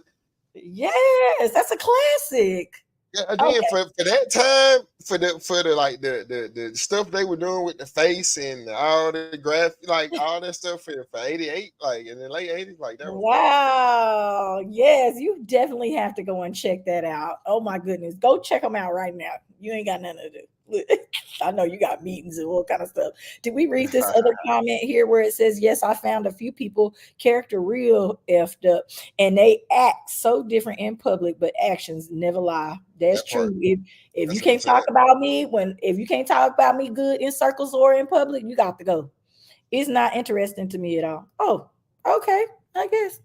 yes, that's a classic. Yeah, again, for that time, for the like the stuff they were doing with the face and all the graphic, like all that stuff for 88, like in the late 80s, like that. Wow. Yes, you definitely have to go and check that out. Oh my goodness. Go check them out right now. You ain't got nothing to do. I know you got meetings and all kind of stuff. Did we read this other comment here where it says, yes, I found a few people character real effed up and they act so different in public, but actions never lie. That's true. If you can't talk about me if you can't talk about me good in circles or in public, you got to go. It's not interesting to me at all. Oh, okay. I guess.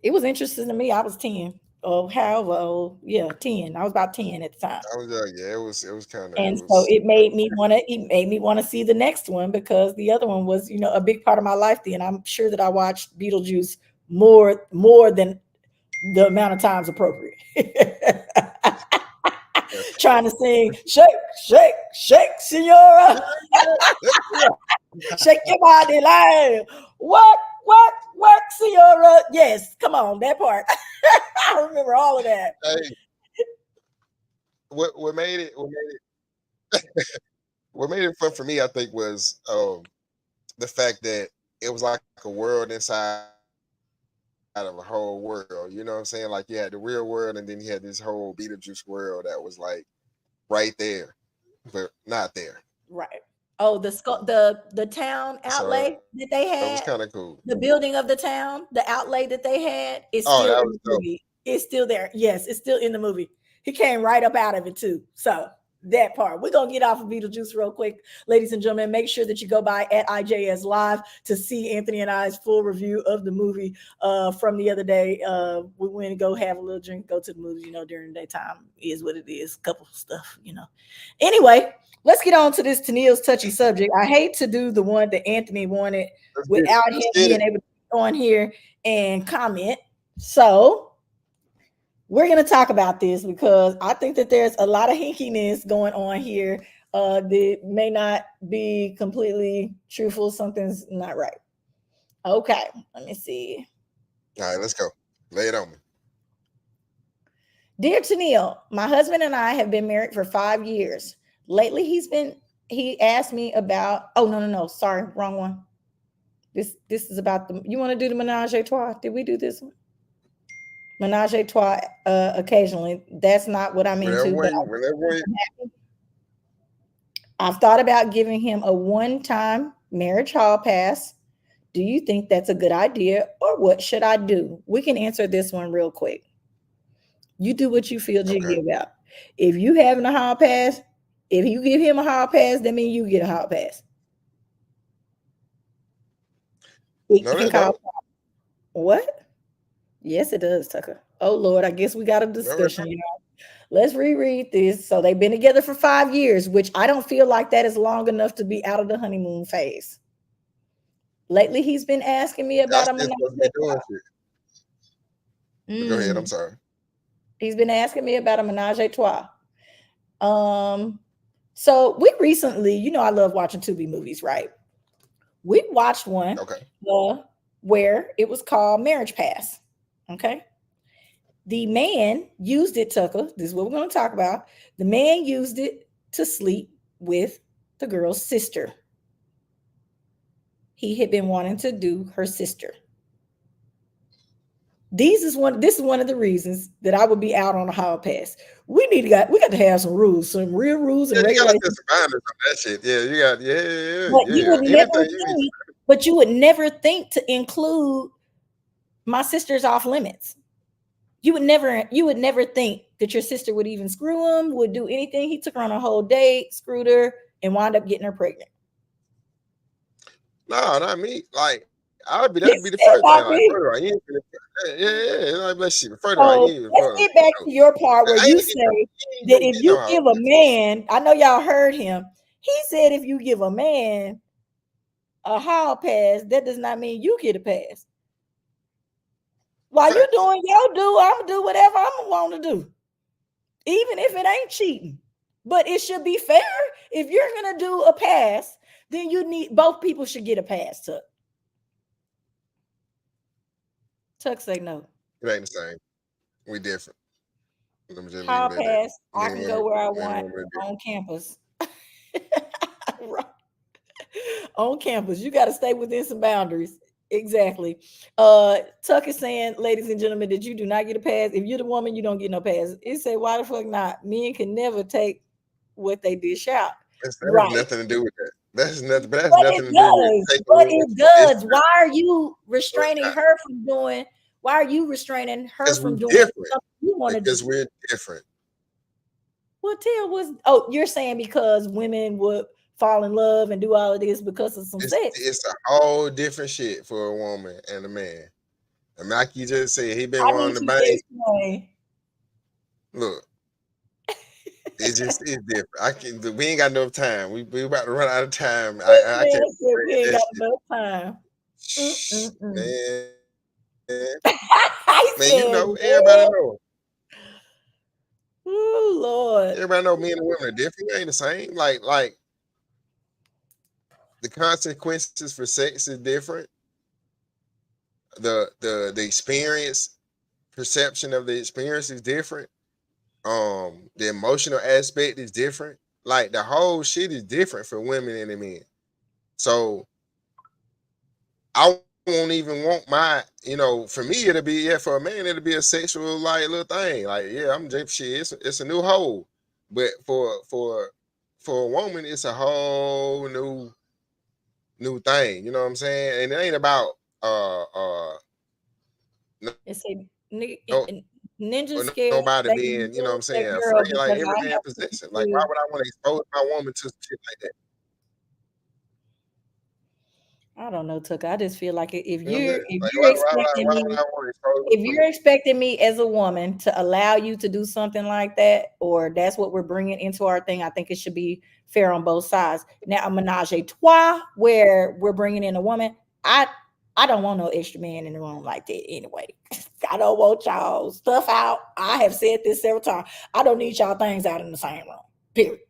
It was interesting to me. I was 10 or however old. Yeah, 10. I was about 10 at the time. I was yeah, it was kind of And so it made me want to see the next one because the other one was, a big part of my life then. I'm sure that I watched Beetlejuice more than the amount of times appropriate. Trying to sing, shake, shake, shake, senora. Shake your body like work, senora. Yes, come on, that part. I remember all of that. Hey, what made it what made it fun for me, I think, was the fact that it was like a world inside of a whole world. You know what I'm saying? Like you had the real world, and then you had this whole Beetlejuice world that was like right there, but not there. Right. Oh, the town outlay that they had. That was kind of cool. The building of the town, the outlay that they had is Oh, still that in was the dope. movie. It's still there. Yes, it's still in the movie. He came right up out of it too. So that part. We're going to get off of Beetlejuice real quick. Ladies and gentlemen, make sure that you go by at IJS Live to see Anthony and I's full review of the movie from the other day. We went to go have a little drink, go to the movies, during the daytime is what it is. Couple of stuff, Anyway, let's get on to this Tennille's touchy subject. I hate to do the one that Anthony wanted without him being able to be on here and comment. So we're going to talk about this because I think that there's a lot of hinkiness going on here that may not be completely truthful. Something's not right. Okay, let me see. All right, let's go. Lay it on me. Dear Tennille, my husband and I have been married for 5 years. Lately, he asked me about, no, sorry, wrong one. This is about you want to do the menage a trois? Did we do this one? Menage a trois occasionally. That's not what I'm into. I've thought about giving him a one-time marriage hall pass. Do you think that's a good idea, or what should I do? We can answer this one real quick. You do what you feel jiggy about. If you having a hall pass, if you give him a hall pass, that means you get a hall pass. What? Yes, it does, Tucker. Oh, Lord, I guess we got a discussion. Let's reread this. So they've been together for 5 years, which I don't feel like that is long enough to be out of the honeymoon phase. Lately, he's been asking me about a menage a trois. Go ahead. I'm sorry. He's been asking me about a menage a trois. So we recently, I love watching Tubi movies, right? We watched one where it was called Marriage Pass. Okay. The man used it, Tucker. This is what we're going to talk about. The man used it to sleep with the girl's sister. He had been wanting to do her sister. This is one of the reasons that I would be out on a hall pass. We got to have some rules, some real rules and regulations. That shit. Yeah, you got But you would never think to include my sister's off limits. You would never think that your sister would even screw him, would do anything. He took her on a whole date, screwed her, and wound up getting her pregnant. No, not me. Like that'd be the first thing. Let's see. Let's get back to your part where you say that if you give a man, I know y'all heard him. He said if you give a man a hall pass, that does not mean you get a pass. While you're doing your do, I'm gonna do whatever I'm gonna want to do, even if it ain't cheating. But it should be fair. If you're gonna do a pass, then both people should get a pass. Tuck say no. It ain't the same. We different. Hall pass. I can go where I want on campus. Right. On campus, you got to stay within some boundaries. Exactly. Tuck is saying, ladies and gentlemen, that you do not get a pass. If you're the woman, you don't get no pass. It say, why the fuck not? Men can never take what they dish out. That has nothing to do with that. That's nothing. But it does. Why are you restraining her from doing? Why are you restraining her from doing something you want to do? Because we're different. Well, you're saying because women would fall in love and do all of this because of some sex. It's a whole different shit for a woman and a man. And like you just said, he been I wanting need to you to bang. explain. Look, it just is different. We ain't got enough time. We about to run out of time. I Man can't said we ain't got that enough time. shit. Man, I man, you said, know, everybody know. oh Lord. Everybody know men and women are different. They ain't the same. Like the consequences for sex is different. The experience, perception of the experience is different. The emotional aspect is different. Like the whole shit is different for women and men. So I won't even want my, for me it'll be, for a man it'll be a sexual like little thing. Like, yeah, I'm just shit. It's a new hole. But for a woman, it's a whole new thing. You know what I'm saying? And it ain't about It's a no, ninja or scale. nobody They being, you know what I'm that saying, girl afraid. Like because every I man have possession. Like, why to. would I want to expose my woman to shit like that? I don't know, Tucker. I just feel like if You know what I'm you're saying? if Like, you're why expecting would me I want to expose if my you're woman? expecting me as a woman to allow you to do something like that, or that's what we're bringing into our thing, I think it should be fair on both sides. Now, a menage a trois where we're bringing in a woman, I don't want no extra man in the room like that anyway. I don't want y'all stuff out. I have said this several times. I don't need y'all things out in the same room. Period.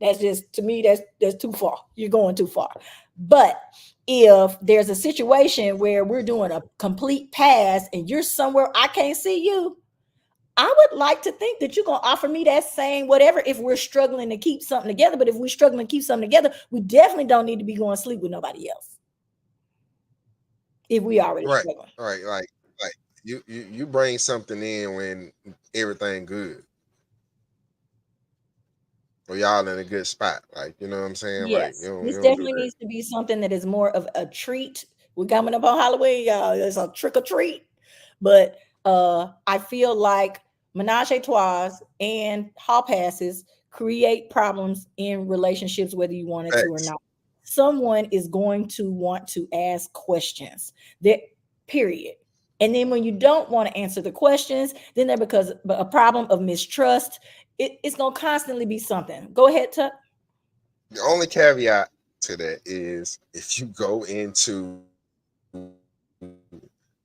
That's just, to me, that's too far. You're going too far. But if there's a situation where we're doing a complete pass and you're somewhere I can't see you, I would like to think that you're going to offer me that same whatever if we're struggling to keep something together. But if we're struggling to keep something together, we definitely don't need to be going to sleep with nobody else if we already Right, struggling. right, like you bring something in when everything good, or y'all in a good spot. Like, you know what I'm saying? Like, Yes, you this don't do definitely that. needs to be something that is more of a treat. We're coming up on Halloween, y'all. It's a trick or treat. But I feel like menage a trois and hall passes create problems in relationships, whether you want it to or Facts. not. Someone is going to want to ask questions. That period. And then when you don't want to answer the questions, then there becomes a problem of mistrust. It's going to constantly be something. Go ahead, Tuck. The only caveat to that is if you go into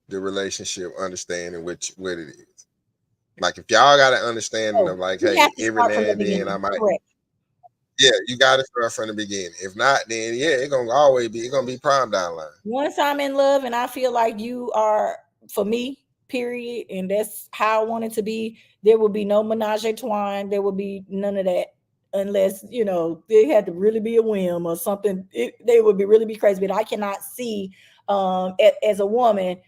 the relationship understanding what it is. Like, if y'all got an understanding Oh, of like, you hey, have to every start now from the and then I beginning. might, Correct. yeah, you got to start from the beginning. If not, then yeah, it's gonna be prime down line. Once I'm in love and I feel like you are for me, period, and that's how I want it to be, there will be no menage a trois. There will be none of that unless, they had to really be a whim or something. They would be really be crazy. But I cannot see as a woman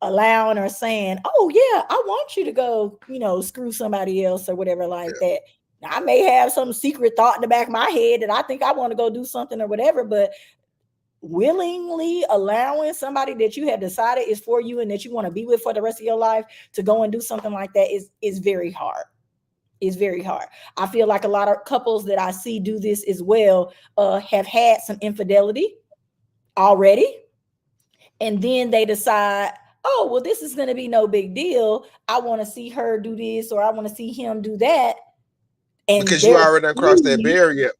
allowing or saying, oh yeah, I want you to go, screw somebody else or whatever like Yeah. that. Now, I may have some secret thought in the back of my head that I think I want to go do something or whatever, but willingly allowing somebody that you have decided is for you and that you want to be with for the rest of your life to go and do something like that is very hard. Is very hard. I feel like a lot of couples that I see do this as well have had some infidelity already, and then they decide, oh well, this is going to be no big deal. I want to see her do this or I want to see him do that, and Because you they're already done crossed that barrier.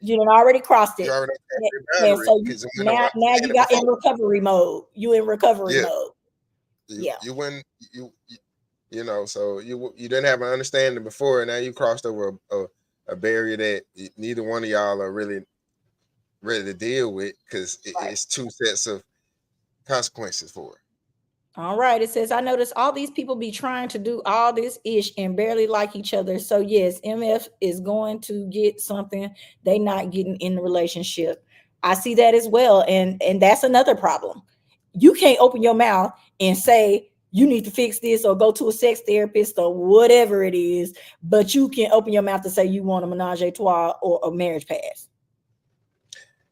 you done already crossed You it. already done crossed that And boundary so because you went now on you understanding got in before. recovery mode. You in recovery Yeah. mode. Yeah. You went so you didn't have an understanding before, and now you crossed over a barrier that neither one of y'all are really ready to deal with because Right. it's two sets of consequences for it. All right. It says, I notice all these people be trying to do all this ish and barely like each other. So yes, MF is going to get something they not getting in the relationship. I see that as well. And that's another problem. You can't open your mouth and say you need to fix this or go to a sex therapist or whatever it is, but you can open your mouth to say you want a menage a trois or a marriage pass.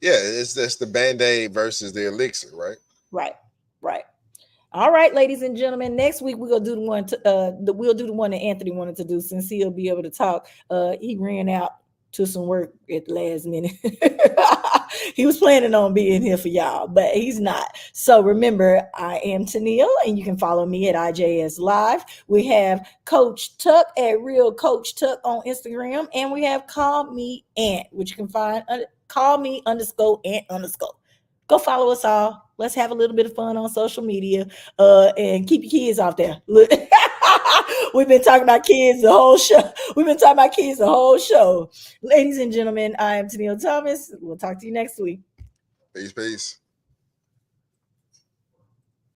Yeah, that's the Band-Aid versus the elixir, right? Right. Right. All right, ladies and gentlemen. Next week we're gonna do the one we'll do the one that Anthony wanted to do since he'll be able to talk. He ran out to some work at the last minute. He was planning on being here for y'all, but he's not. So remember, I am Tennille, and you can follow me at IJS Live. We have Coach Tuck at Real Coach Tuck on Instagram, and we have Call Me Ant, which you can find Call Me _Ant_. Go follow us all. Let's have a little bit of fun on social media, and keep your kids off there. Look. We've been talking about kids the whole show. Ladies and gentlemen, I am Tennille Thomas. We'll talk to you next week. Peace.